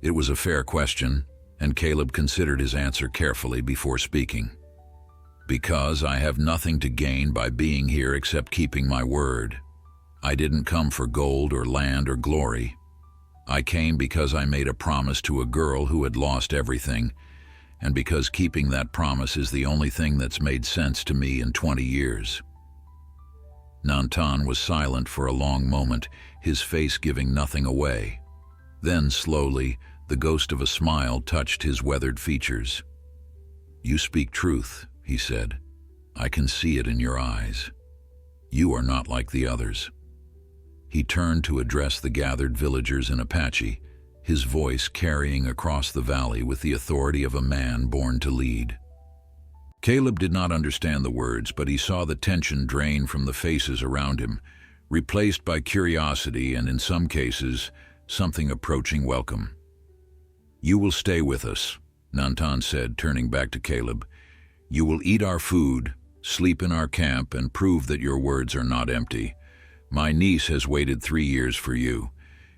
A: It was a fair question, and Caleb considered his answer carefully before speaking. Because I have nothing to gain by being here except keeping my word. I didn't come for gold or land or glory. I came because I made a promise to a girl who had lost everything, and because keeping that promise is the only thing that's made sense to me in 20 years. Nantan was silent for a long moment, his face giving nothing away. Then, slowly, the ghost of a smile touched his weathered features. You speak truth, he said. I can see it in your eyes. You are not like the others. He turned to address the gathered villagers in Apache, his voice carrying across the valley with the authority of a man born to lead. Caleb did not understand the words, but he saw the tension drain from the faces around him, replaced by curiosity and, in some cases, something approaching welcome. You will stay with us, Nantan said, turning back to Caleb. You will eat our food, sleep in our camp, and prove that your words are not empty. My niece has waited 3 years for you.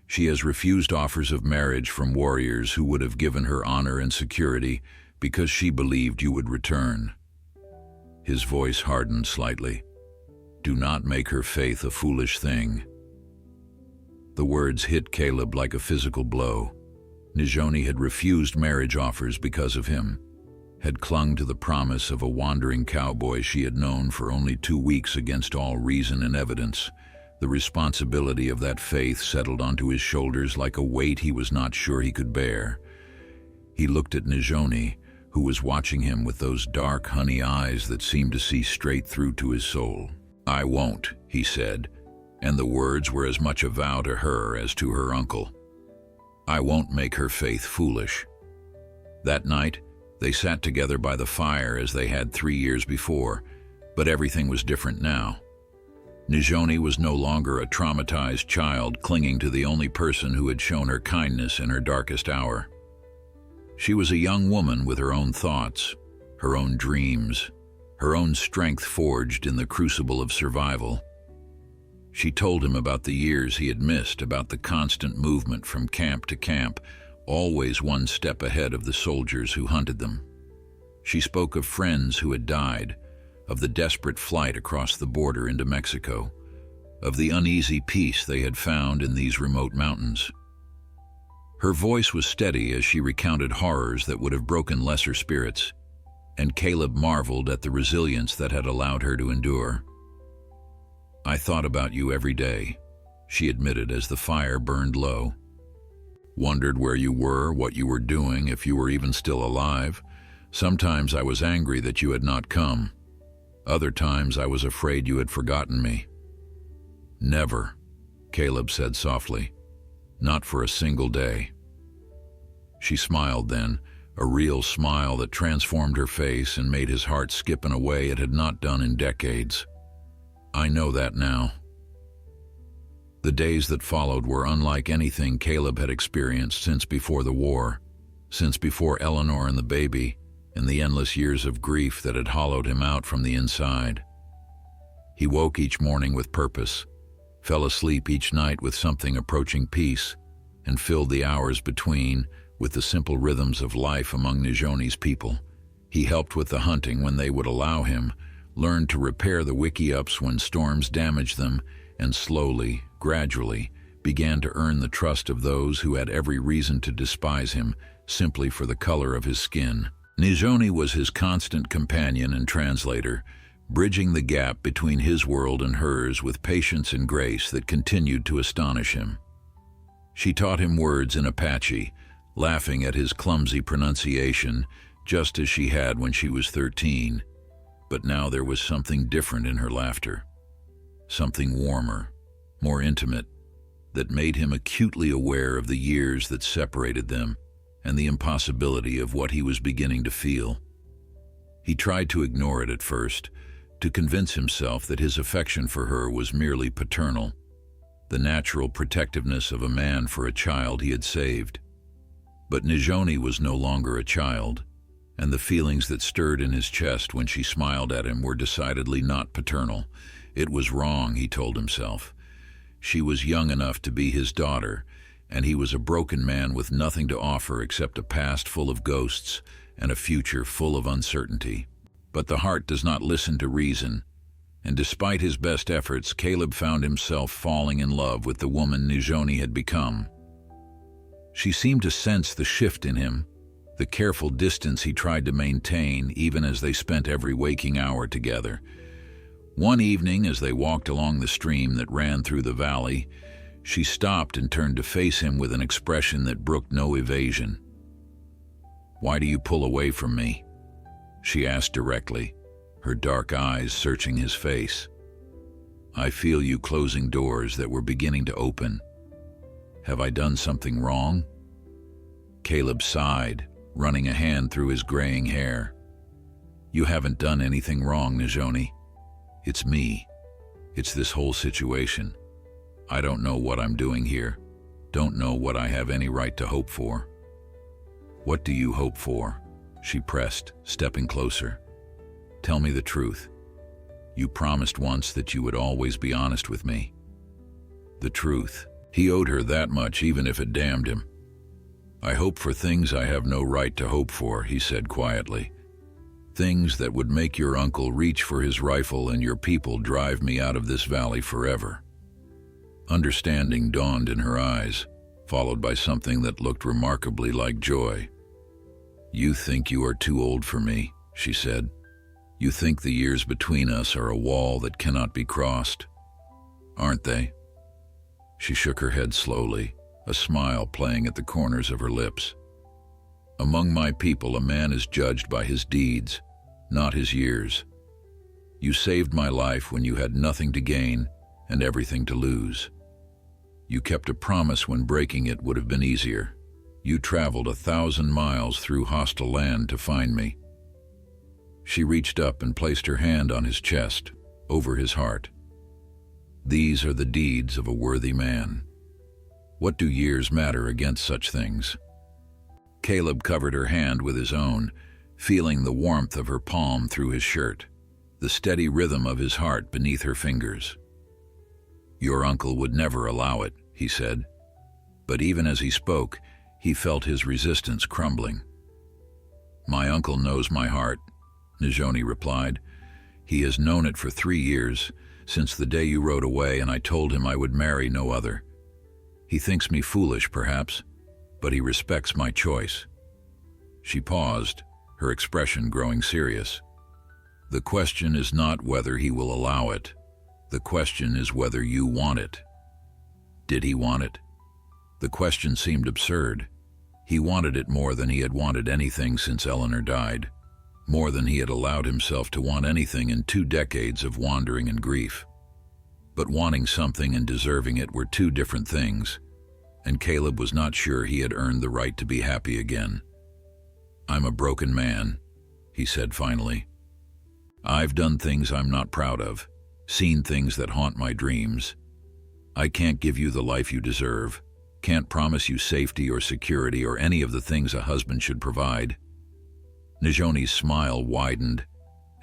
A: She has refused offers of marriage from warriors who would have given her honor and security because she believed you would return. His voice hardened slightly. Do not make her faith a foolish thing. The words hit Caleb like a physical blow. Nijoni had refused marriage offers because of him, had clung to the promise of a wandering cowboy she had known for only 2 weeks against all reason and evidence. The responsibility of that faith settled onto his shoulders like a weight he was not sure he could bear. He looked at Nijoni, who was watching him with those dark honey eyes that seemed to see straight through to his soul. I won't, he said, and the words were as much a vow to her as to her uncle. I won't make her faith foolish. That night, they sat together by the fire as they had 3 years before, but everything was different now. Nijoni was no longer a traumatized child clinging to the only person who had shown her kindness in her darkest hour. She was a young woman with her own thoughts, her own dreams, her own strength forged in the crucible of survival. She told him about the years he had missed, about the constant movement from camp to camp, always one step ahead of the soldiers who hunted them. She spoke of friends who had died, of the desperate flight across the border into Mexico, of the uneasy peace they had found in these remote mountains. Her voice was steady as she recounted horrors that would have broken lesser spirits, and Caleb marveled at the resilience that had allowed her to endure. "I thought about you every day," she admitted as the fire burned low. "Wondered where you were, what you were doing, if you were even still alive. Sometimes I was angry that you had not come. Other times I was afraid you had forgotten me." "Never," Caleb said softly. "Not for a single day." She smiled then, a real smile that transformed her face and made his heart skip in a way it had not done in decades. "I know that now." The days that followed were unlike anything Caleb had experienced since before the war, since before Eleanor and the baby, and the endless years of grief that had hollowed him out from the inside. He woke each morning with purpose, fell asleep each night with something approaching peace, and filled the hours between with the simple rhythms of life among Nijoni's people. He helped with the hunting when they would allow him, learned to repair the wickiups when storms damaged them, and slowly, gradually, began to earn the trust of those who had every reason to despise him simply for the color of his skin. Nijoni was his constant companion and translator, bridging the gap between his world and hers with patience and grace that continued to astonish him. She taught him words in Apache, laughing at his clumsy pronunciation, just as she had when she was 13. But now there was something different in her laughter, something warmer, more intimate, that made him acutely aware of the years that separated them and the impossibility of what he was beginning to feel. He tried to ignore it at first, to convince himself that his affection for her was merely paternal, the natural protectiveness of a man for a child he had saved. But Nijoni was no longer a child, and the feelings that stirred in his chest when she smiled at him were decidedly not paternal. It was wrong, he told himself. She was young enough to be his daughter, and he was a broken man with nothing to offer except a past full of ghosts and a future full of uncertainty. But the heart does not listen to reason, and despite his best efforts, Caleb found himself falling in love with the woman Nijoni had become. She seemed to sense the shift in him, the careful distance he tried to maintain even as they spent every waking hour together. One evening, as they walked along the stream that ran through the valley, she stopped and turned to face him with an expression that brooked no evasion. "Why do you pull away from me?" she asked directly, her dark eyes searching his face. "I feel you closing doors that were beginning to open. Have I done something wrong?" Caleb sighed, running a hand through his graying hair. "You haven't done anything wrong, Nijoni. It's me. It's this whole situation. I don't know what I'm doing here, don't know what I have any right to hope for." "What do you hope for?" she pressed, stepping closer. "Tell me the truth. You promised once that you would always be honest with me." The truth. He owed her that much, even if it damned him. "I hope for things I have no right to hope for," he said quietly. "Things that would make your uncle reach for his rifle and your people drive me out of this valley forever." Understanding dawned in her eyes, followed by something that looked remarkably like joy. "You think you are too old for me," she said. "You think the years between us are a wall that cannot be crossed. Aren't they?" She shook her head slowly, a smile playing at the corners of her lips. "Among my people, a man is judged by his deeds, not his years. You saved my life when you had nothing to gain and everything to lose. You kept a promise when breaking it would have been easier. You traveled 1,000 miles through hostile land to find me." She reached up and placed her hand on his chest, over his heart. "These are the deeds of a worthy man. What do years matter against such things?" Caleb covered her hand with his own, feeling the warmth of her palm through his shirt, the steady rhythm of his heart beneath her fingers. "Your uncle would never allow it," he said. But even as he spoke, He felt his resistance crumbling. "My uncle knows my heart," Najoni replied. "He has known it for 3 years, since the day you rode away and I told him I would marry no other. He thinks me foolish, perhaps, but he respects my choice." She paused, her expression growing serious. "The question is not whether he will allow it. The question is whether you want it." Did he want it? The question seemed absurd. He wanted it more than he had wanted anything since Eleanor died, more than he had allowed himself to want anything in 2 decades of wandering and grief. But wanting something and deserving it were 2 different things, and Caleb was not sure he had earned the right to be happy again. "I'm a broken man," he said finally. "I've done things I'm not proud of, seen things that haunt my dreams. I can't give you the life you deserve, can't promise you safety or security or any of the things a husband should provide." Najoni's smile widened,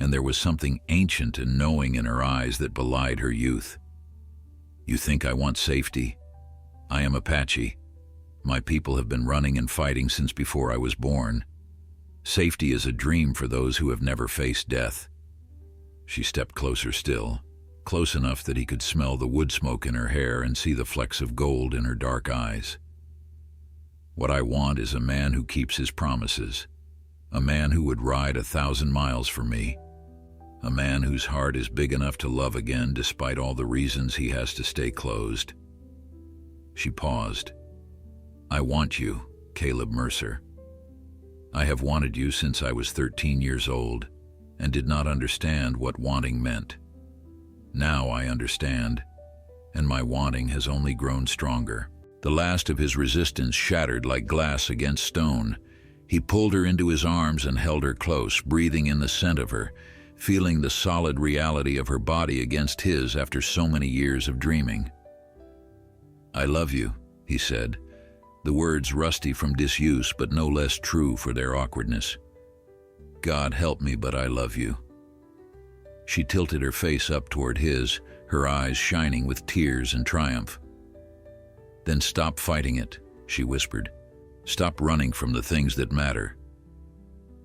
A: and there was something ancient and knowing in her eyes that belied her youth. "You think I want safety? I am Apache. My people have been running and fighting since before I was born. Safety is a dream for those who have never faced death." She stepped closer still, close enough that he could smell the wood smoke in her hair and see the flecks of gold in her dark eyes. "What I want is a man who keeps his promises, a man who would ride 1,000 miles for me, a man whose heart is big enough to love again despite all the reasons he has to stay closed." She paused. "I want you, Caleb Mercer. I have wanted you since I was 13 years old and did not understand what wanting meant. Now I understand, and my wanting has only grown stronger." The last of his resistance shattered like glass against stone. He pulled her into his arms and held her close, breathing in the scent of her, feeling the solid reality of her body against his after so many years of dreaming. "I love you," he said, the words rusty from disuse but no less true for their awkwardness. "God help me, but I love you." She tilted her face up toward his, her eyes shining with tears and triumph. "Then stop fighting it," she whispered. "Stop running from the things that matter."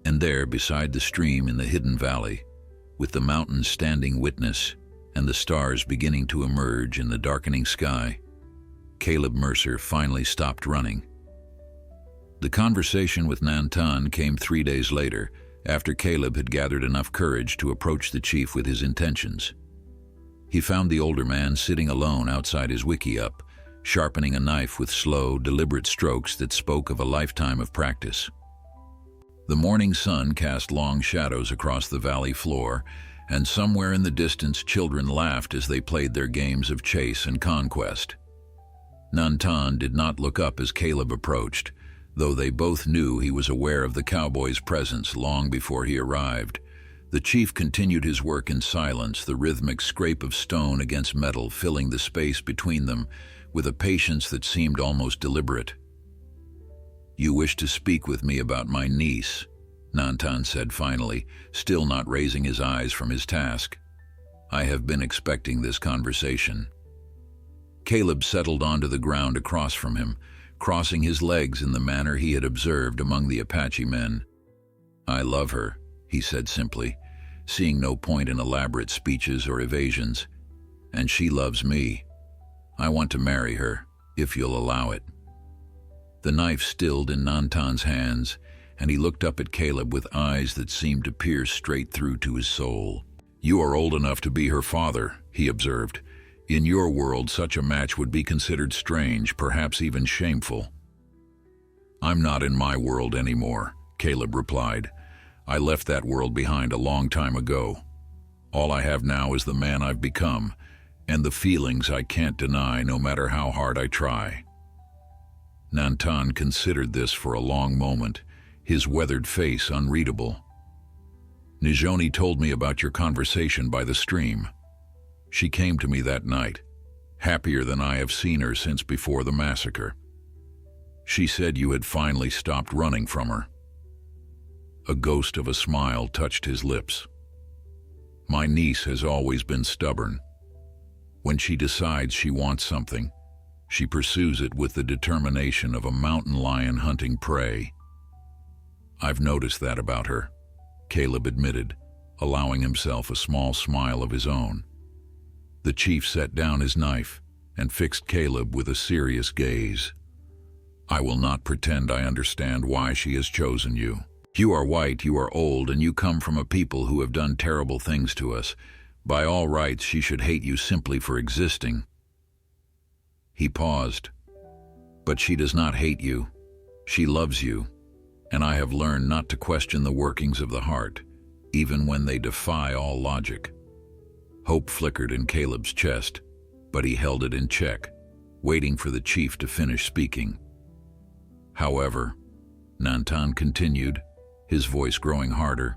A: And there, beside the stream in the hidden valley, with the mountains standing witness and the stars beginning to emerge in the darkening sky, Caleb Mercer finally stopped running. The conversation with Nantan came 3 days later, after Caleb had gathered enough courage to approach the chief with his intentions. He found the older man sitting alone outside his wickiup, sharpening a knife with slow, deliberate strokes that spoke of a lifetime of practice. The morning sun cast long shadows across the valley floor, and somewhere in the distance children laughed as they played their games of chase and conquest. Nantan did not look up as Caleb approached, though they both knew he was aware of the cowboy's presence long before he arrived. The chief continued his work in silence, the rhythmic scrape of stone against metal filling the space between them with a patience that seemed almost deliberate. "You wish to speak with me about my niece," Nantan said finally, still not raising his eyes from his task. "I have been expecting this conversation." Caleb settled onto the ground across from him, crossing his legs in the manner he had observed among the Apache men. "I love her," he said simply, seeing no point in elaborate speeches or evasions. "And she loves me. I want to marry her, if you'll allow it." The knife stilled in Nantan's hands, and he looked up at Caleb with eyes that seemed to pierce straight through to his soul. "You are old enough to be her father," he observed. "In your world, such a match would be considered strange, perhaps even shameful." "I'm not in my world anymore," Caleb replied. "I left that world behind a long time ago. All I have now is the man I've become, and the feelings I can't deny no matter how hard I try." Nantan considered this for a long moment, his weathered face unreadable. "Najoni told me about your conversation by the stream. She came to me that night, happier than I have seen her since before the massacre. She said you had finally stopped running from her." A ghost of a smile touched his lips. "My niece has always been stubborn. When she decides she wants something, She pursues it with the determination of a mountain lion hunting prey. I've noticed that about her, Caleb admitted, allowing himself a small smile of his own. The chief set down his knife and fixed Caleb with a serious gaze. I will not pretend I understand why she has chosen you. You are white, you are old, and you come from a people who have done terrible things to us. By all rights, she should hate you simply for existing. He paused. But she does not hate you. She loves you, and I have learned not to question the workings of the heart, even when they defy all logic. Hope flickered in Caleb's chest, but he held it in check, waiting for the chief to finish speaking. However, Nantan continued, his voice growing harder,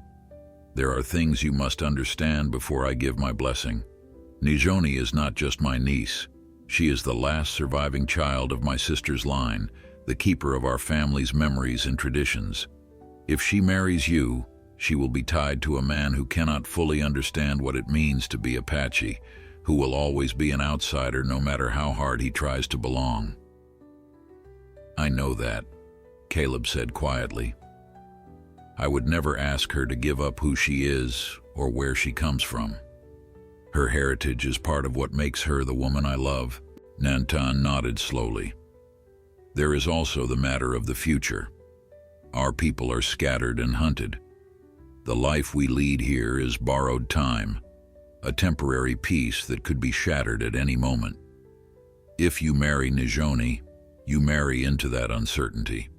A: there are things you must understand before I give my blessing. Nijoni is not just my niece. She is the last surviving child of my sister's line, the keeper of our family's memories and traditions. If she marries you, she will be tied to a man who cannot fully understand what it means to be Apache, who will always be an outsider no matter how hard he tries to belong. I know that, Caleb said quietly. I would never ask her to give up who she is or where she comes from. Her heritage is part of what makes her the woman I love. Nantan nodded slowly. There is also the matter of the future. Our people are scattered and hunted. The life we lead here is borrowed time, a temporary peace that could be shattered at any moment. If you marry Nijoni, you marry into that uncertainty.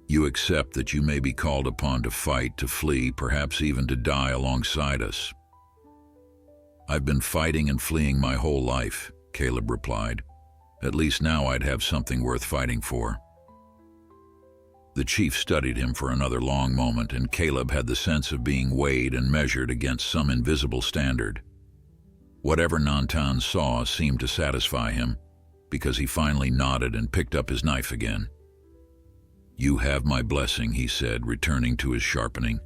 A: You accept that you may be called upon to fight, to flee, perhaps even to die alongside us. I've been fighting and fleeing my whole life, Caleb replied. At least now I'd have something worth fighting for. The chief studied him for another long moment, and Caleb had the sense of being weighed and measured against some invisible standard. Whatever Nantan saw seemed to satisfy him, because he finally nodded and picked up his knife again. You have my blessing, he said, returning to his sharpening.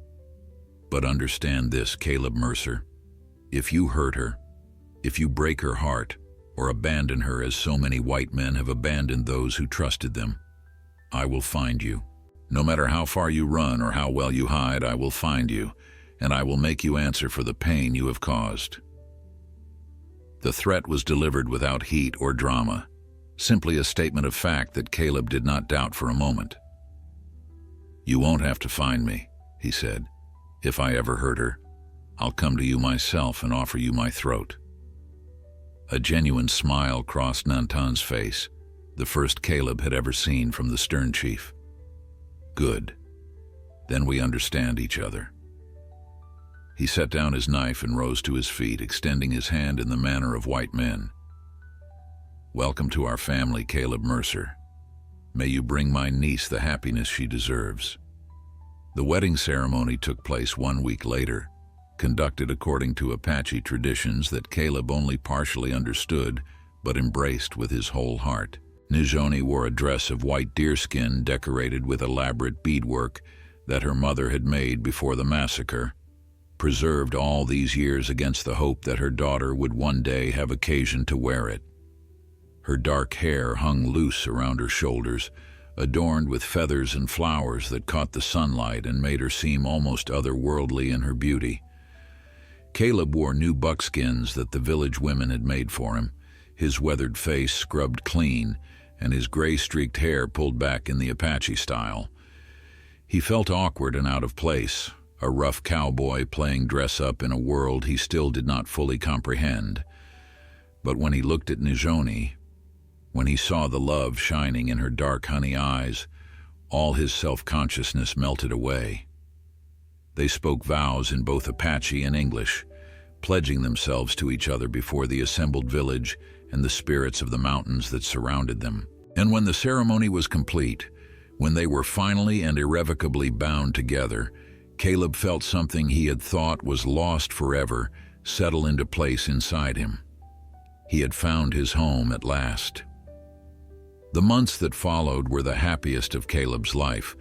A: But understand this, Caleb Mercer. If you hurt her, if you break her heart, or abandon her as so many white men have abandoned those who trusted them, I will find you. No matter how far you run or how well you hide, I will find you, and I will make you answer for the pain you have caused. The threat was delivered without heat or drama, simply a statement of fact that Caleb did not doubt for a moment. You won't have to find me, he said. If I ever hurt her, I'll come to you myself and offer you my throat. A genuine smile crossed Nantan's face, the first Caleb had ever seen from the stern chief. Good. Then we understand each other. He set down his knife and rose to his feet, extending his hand in the manner of white men. Welcome to our family, Caleb Mercer. May you bring my niece the happiness she deserves. The wedding ceremony took place 1 week later, conducted according to Apache traditions that Caleb only partially understood, but embraced with his whole heart. Nijoni wore a dress of white deerskin decorated with elaborate beadwork that her mother had made before the massacre, preserved all these years against the hope that her daughter would one day have occasion to wear it. Her dark hair hung loose around her shoulders, adorned with feathers and flowers that caught the sunlight and made her seem almost otherworldly in her beauty. Caleb wore new buckskins that the village women had made for him, his weathered face scrubbed clean, and his gray-streaked hair pulled back in the Apache style. He felt awkward and out of place, a rough cowboy playing dress-up in a world he still did not fully comprehend. But when he looked at Nijoni, when he saw the love shining in her dark honey eyes, all his self-consciousness melted away. They spoke vows in both Apache and English, pledging themselves to each other before the assembled village and the spirits of the mountains that surrounded them. And when the ceremony was complete, when they were finally and irrevocably bound together, Caleb felt something he had thought was lost forever settle into place inside him. He had found his home at last. The months that followed were the happiest of Caleb's life,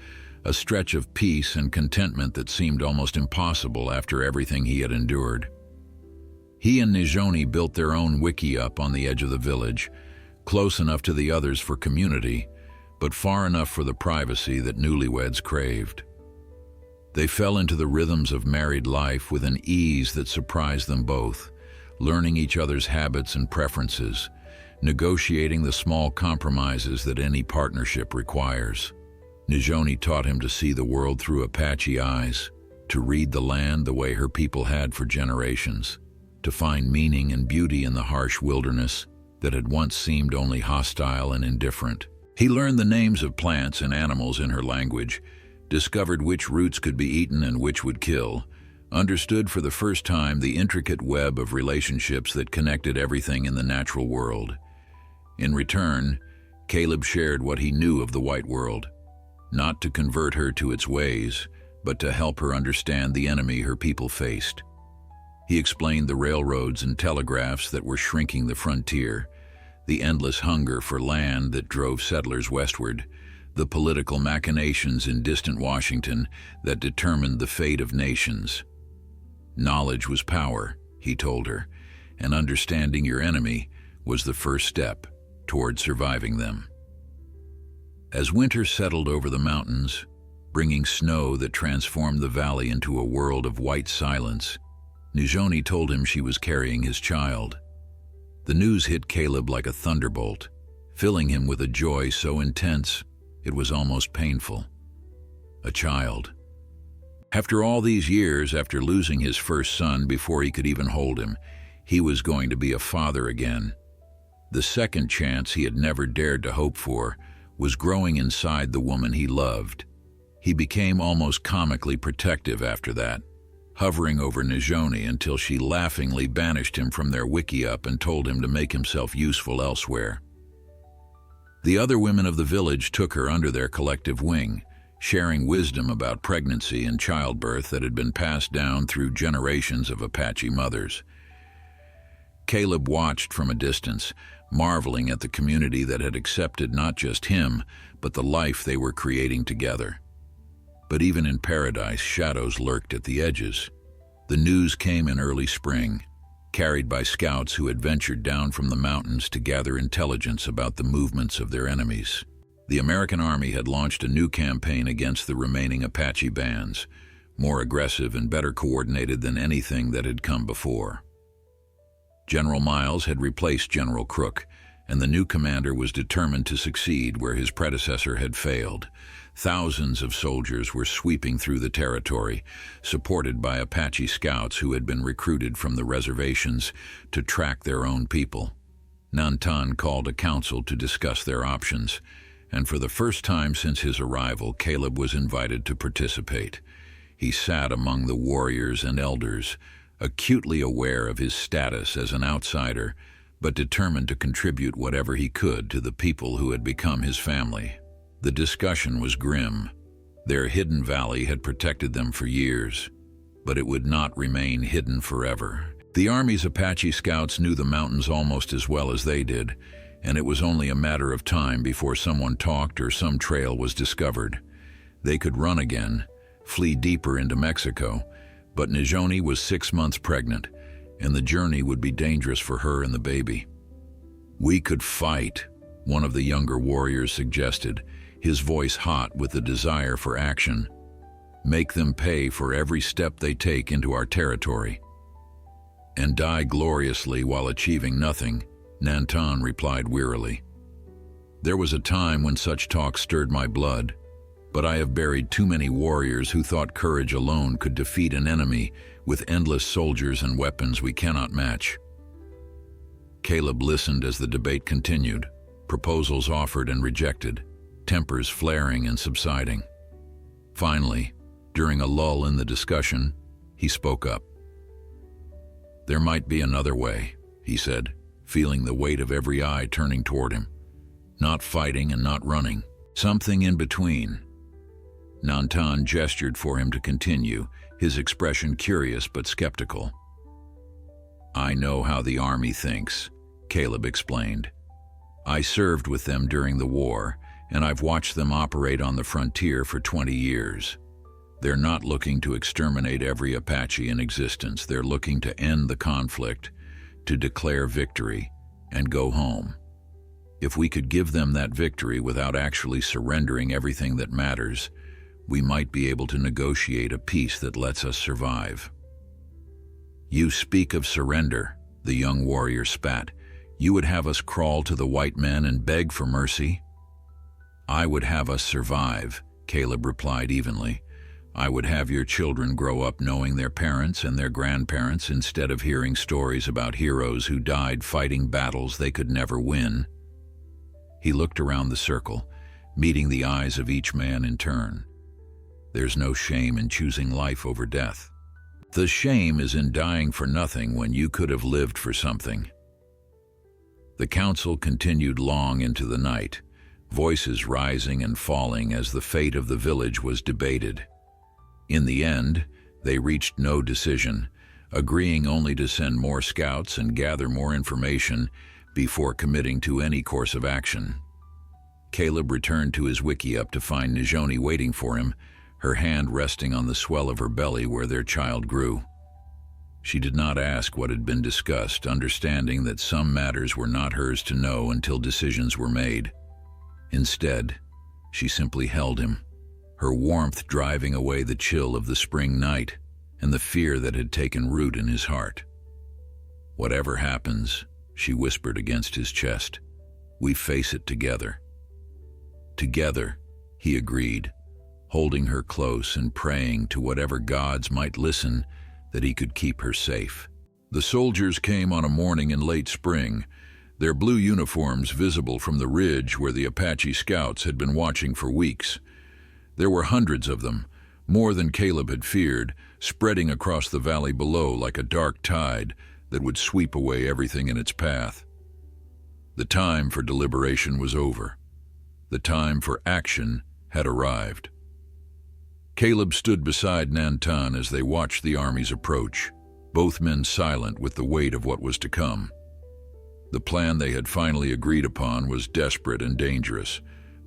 A: a stretch of peace and contentment that seemed almost impossible after everything he had endured. He and Nijoni built their own wickiup on the edge of the village, close enough to the others for community, but far enough for the privacy that newlyweds craved. They fell into the rhythms of married life with an ease that surprised them both, learning each other's habits and preferences, negotiating the small compromises that any partnership requires. Nijoni taught him to see the world through Apache eyes, to read the land the way her people had for generations, to find meaning and beauty in the harsh wilderness that had once seemed only hostile and indifferent. He learned the names of plants and animals in her language, discovered which roots could be eaten and which would kill, understood for the first time the intricate web of relationships that connected everything in the natural world. In return, Caleb shared what he knew of the white world, not to convert her to its ways, but to help her understand the enemy her people faced. He explained the railroads and telegraphs that were shrinking the frontier, the endless hunger for land that drove settlers westward, the political machinations in distant Washington that determined the fate of nations. Knowledge was power, he told her, and understanding your enemy was the first step toward surviving them. As winter settled over the mountains, bringing snow that transformed the valley into a world of white silence, Nijoni told him she was carrying his child. The news hit Caleb like a thunderbolt, filling him with a joy so intense it was almost painful. A child. After all these years, after losing his first son before he could even hold him, he was going to be a father again. The second chance he had never dared to hope for was growing inside the woman he loved. He became almost comically protective after that, hovering over Nijoni until she laughingly banished him from their wickiup and told him to make himself useful elsewhere. The other women of the village took her under their collective wing, sharing wisdom about pregnancy and childbirth that had been passed down through generations of Apache mothers. Caleb watched from a distance, marveling at the community that had accepted not just him, but the life they were creating together. But even in paradise, shadows lurked at the edges. The news came in early spring, carried by scouts who had ventured down from the mountains to gather intelligence about the movements of their enemies. The American Army had launched a new campaign against the remaining Apache bands, more aggressive and better coordinated than anything that had come before. General Miles had replaced General Crook, and the new commander was determined to succeed where his predecessor had failed. Thousands of soldiers were sweeping through the territory, supported by Apache scouts who had been recruited from the reservations to track their own people. Nantan called a council to discuss their options, and for the first time since his arrival, Caleb was invited to participate. He sat among the warriors and elders, acutely aware of his status as an outsider, but determined to contribute whatever he could to the people who had become his family. The discussion was grim. Their hidden valley had protected them for years, but it would not remain hidden forever. The Army's Apache scouts knew the mountains almost as well as they did, and it was only a matter of time before someone talked or some trail was discovered. They could run again, flee deeper into Mexico, but Nijoni was 6 months pregnant, and the journey would be dangerous for her and the baby. "We could fight," one of the younger warriors suggested, his voice hot with the desire for action. "Make them pay for every step they take into our territory." "And die gloriously while achieving nothing," Nantan replied wearily. "There was a time when such talk stirred my blood, but I have buried too many warriors who thought courage alone could defeat an enemy with endless soldiers and weapons we cannot match." Caleb listened as the debate continued, proposals offered and rejected, tempers flaring and subsiding. Finally, during a lull in the discussion, he spoke up. "There might be another way," he said, feeling the weight of every eye turning toward him. "Not fighting and not running. Something in between." Nantan gestured for him to continue, his expression curious but skeptical. "I know how the Army thinks," Caleb explained. "I served with them during the war, and I've watched them operate on the frontier for 20 years. They're not looking to exterminate every Apache in existence. They're looking to end the conflict, to declare victory, and go home. If we could give them that victory without actually surrendering everything that matters, we might be able to negotiate a peace that lets us survive." "You speak of surrender," the young warrior spat. "You would have us crawl to the white men and beg for mercy?" "I would have us survive," Caleb replied evenly. "I would have your children grow up knowing their parents and their grandparents instead of hearing stories about heroes who died fighting battles they could never win." He looked around the circle, meeting the eyes of each man in turn. "There's no shame in choosing life over death. The shame is in dying for nothing when you could have lived for something." The council continued long into the night, voices rising and falling as the fate of the village was debated. In the end, they reached no decision, agreeing only to send more scouts and gather more information before committing to any course of action. Caleb returned to his wickiup to find Nijoni waiting for him, her hand resting on the swell of her belly where their child grew. She did not ask what had been discussed, understanding that some matters were not hers to know until decisions were made. Instead, she simply held him, her warmth driving away the chill of the spring night and the fear that had taken root in his heart. "Whatever happens," she whispered against his chest, "we face it together." "Together," he agreed, holding her close and praying to whatever gods might listen that he could keep her safe. The soldiers came on a morning in late spring, their blue uniforms visible from the ridge where the Apache scouts had been watching for weeks. There were hundreds of them, more than Caleb had feared, spreading across the valley below like a dark tide that would sweep away everything in its path. The time for deliberation was over. The time for action had arrived. Caleb stood beside Nantan as they watched the armies approach, both men silent with the weight of what was to come. The plan they had finally agreed upon was desperate and dangerous,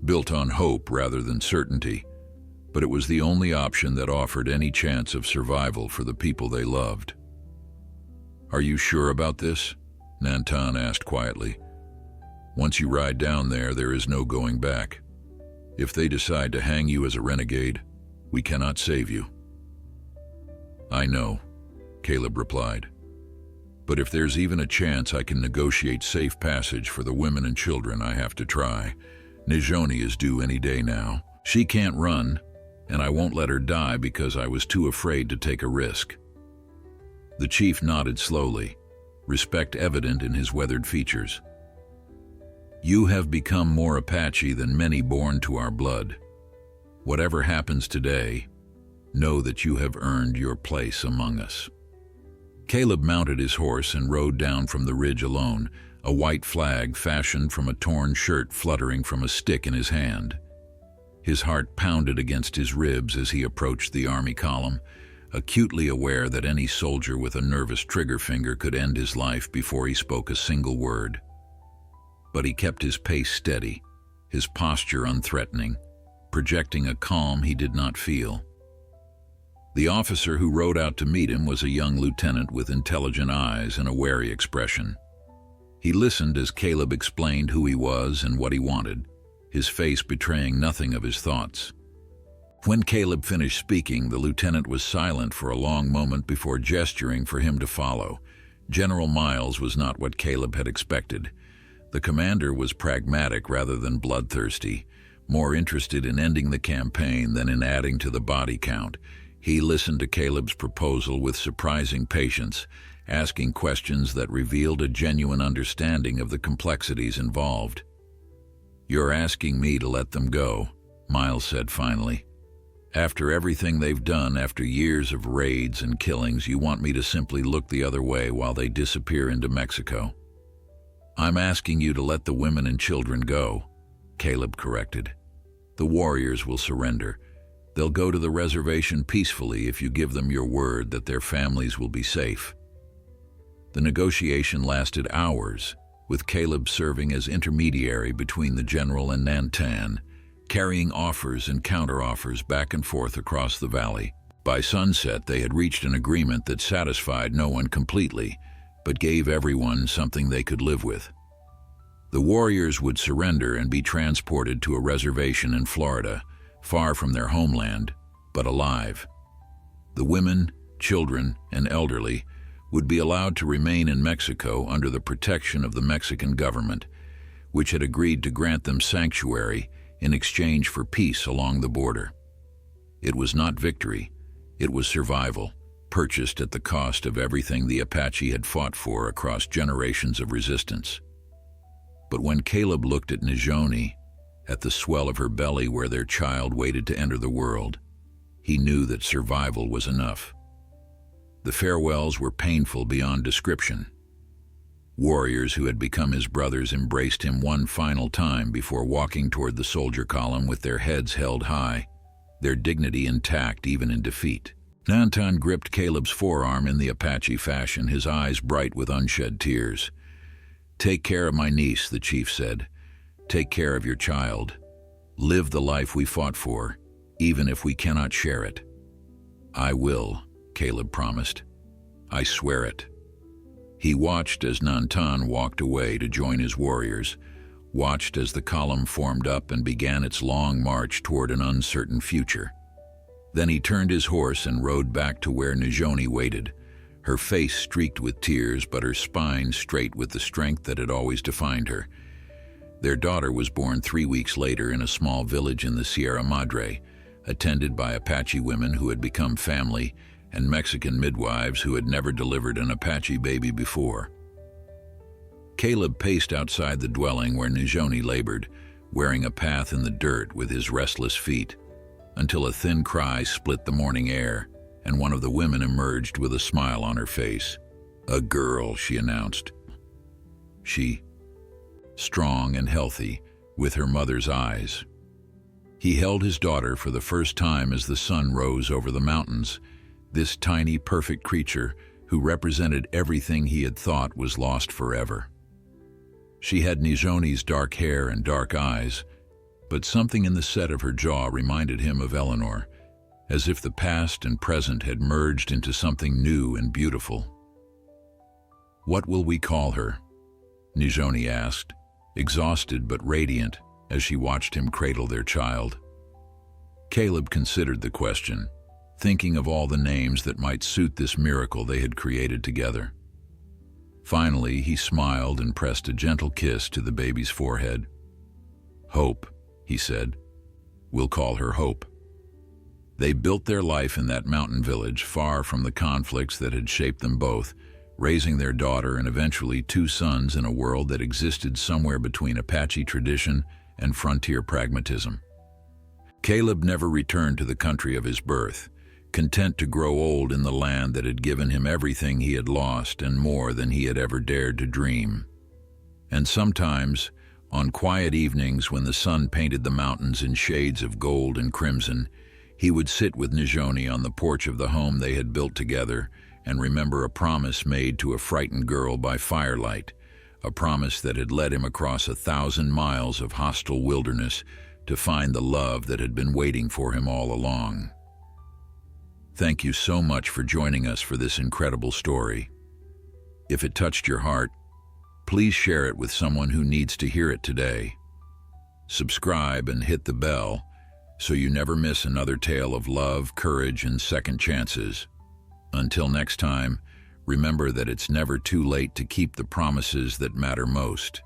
A: built on hope rather than certainty, but it was the only option that offered any chance of survival for the people they loved. "Are you sure about this?" Nantan asked quietly. "Once you ride down there, there is no going back. If they decide to hang you as a renegade, we cannot save you." "I know," Caleb replied. "But if there's even a chance I can negotiate safe passage for the women and children, I have to try. Nijoni is due any day now. She can't run, and I won't let her die because I was too afraid to take a risk." The chief nodded slowly, respect evident in his weathered features. "You have become more Apache than many born to our blood. Whatever happens today, know that you have earned your place among us." Caleb mounted his horse and rode down from the ridge alone, a white flag fashioned from a torn shirt fluttering from a stick in his hand. His heart pounded against his ribs as he approached the army column, acutely aware that any soldier with a nervous trigger finger could end his life before he spoke a single word. But he kept his pace steady, his posture unthreatening, projecting a calm he did not feel. The officer who rode out to meet him was a young lieutenant with intelligent eyes and a wary expression. He listened as Caleb explained who he was and what he wanted, his face betraying nothing of his thoughts. When Caleb finished speaking, the lieutenant was silent for a long moment before gesturing for him to follow. General Miles was not what Caleb had expected. The commander was pragmatic rather than bloodthirsty, more interested in ending the campaign than in adding to the body count. He listened to Caleb's proposal with surprising patience, asking questions that revealed a genuine understanding of the complexities involved. "You're asking me to let them go," Miles said finally. "After everything they've done, after years of raids and killings, you want me to simply look the other way while they disappear into Mexico?" "I'm asking you to let the women and children go," Caleb corrected. "The warriors will surrender. They'll go to the reservation peacefully if you give them your word that their families will be safe." The negotiation lasted hours, with Caleb serving as intermediary between the general and Nantan, carrying offers and counteroffers back and forth across the valley. By sunset, they had reached an agreement that satisfied no one completely, but gave everyone something they could live with. The warriors would surrender and be transported to a reservation in Florida, far from their homeland, but alive. The women, children, and elderly would be allowed to remain in Mexico under the protection of the Mexican government, which had agreed to grant them sanctuary in exchange for peace along the border. It was not victory, it was survival, purchased at the cost of everything the Apache had fought for across generations of resistance. But when Caleb looked at Nijoni, at the swell of her belly where their child waited to enter the world, he knew that survival was enough. The farewells were painful beyond description. Warriors who had become his brothers embraced him one final time before walking toward the soldier column with their heads held high, their dignity intact even in defeat. Nantan gripped Caleb's forearm in the Apache fashion, his eyes bright with unshed tears. "Take care of my niece," the chief said. "Take care of your child. Live the life we fought for, even if we cannot share it." "I will," Caleb promised. "I swear it." He watched as Nantan walked away to join his warriors, watched as the column formed up and began its long march toward an uncertain future. Then he turned his horse and rode back to where Nijoni waited, her face streaked with tears but her spine straight with the strength that had always defined her. Their daughter was born 3 weeks later in a small village in the Sierra Madre, attended by Apache women who had become family and Mexican midwives who had never delivered an Apache baby before. Caleb paced outside the dwelling where Nijoni labored, wearing a path in the dirt with his restless feet, until a thin cry split the morning air, and one of the women emerged with a smile on her face. "A girl," she announced. She, strong and healthy, with her mother's eyes. He held his daughter for the first time as the sun rose over the mountains, this tiny, perfect creature who represented everything he had thought was lost forever. She had Nijoni's dark hair and dark eyes, but something in the set of her jaw reminded him of Eleanor, as if the past and present had merged into something new and beautiful. "What will we call her?" Nijoni asked, exhausted but radiant as she watched him cradle their child. Caleb considered the question, thinking of all the names that might suit this miracle they had created together. Finally, he smiled and pressed a gentle kiss to the baby's forehead. "Hope," he said. "We'll call her Hope." They built their life in that mountain village, far from the conflicts that had shaped them both, raising their daughter and eventually 2 sons in a world that existed somewhere between Apache tradition and frontier pragmatism. Caleb never returned to the country of his birth, content to grow old in the land that had given him everything he had lost and more than he had ever dared to dream. And sometimes, on quiet evenings when the sun painted the mountains in shades of gold and crimson, he would sit with Nijoni on the porch of the home they had built together and remember a promise made to a frightened girl by firelight, a promise that had led him across 1,000 miles of hostile wilderness to find the love that had been waiting for him all along. Thank you so much for joining us for this incredible story. If it touched your heart, please share it with someone who needs to hear it today. Subscribe and hit the bell so you never miss another tale of love, courage, and second chances. Until next time, remember that it's never too late to keep the promises that matter most.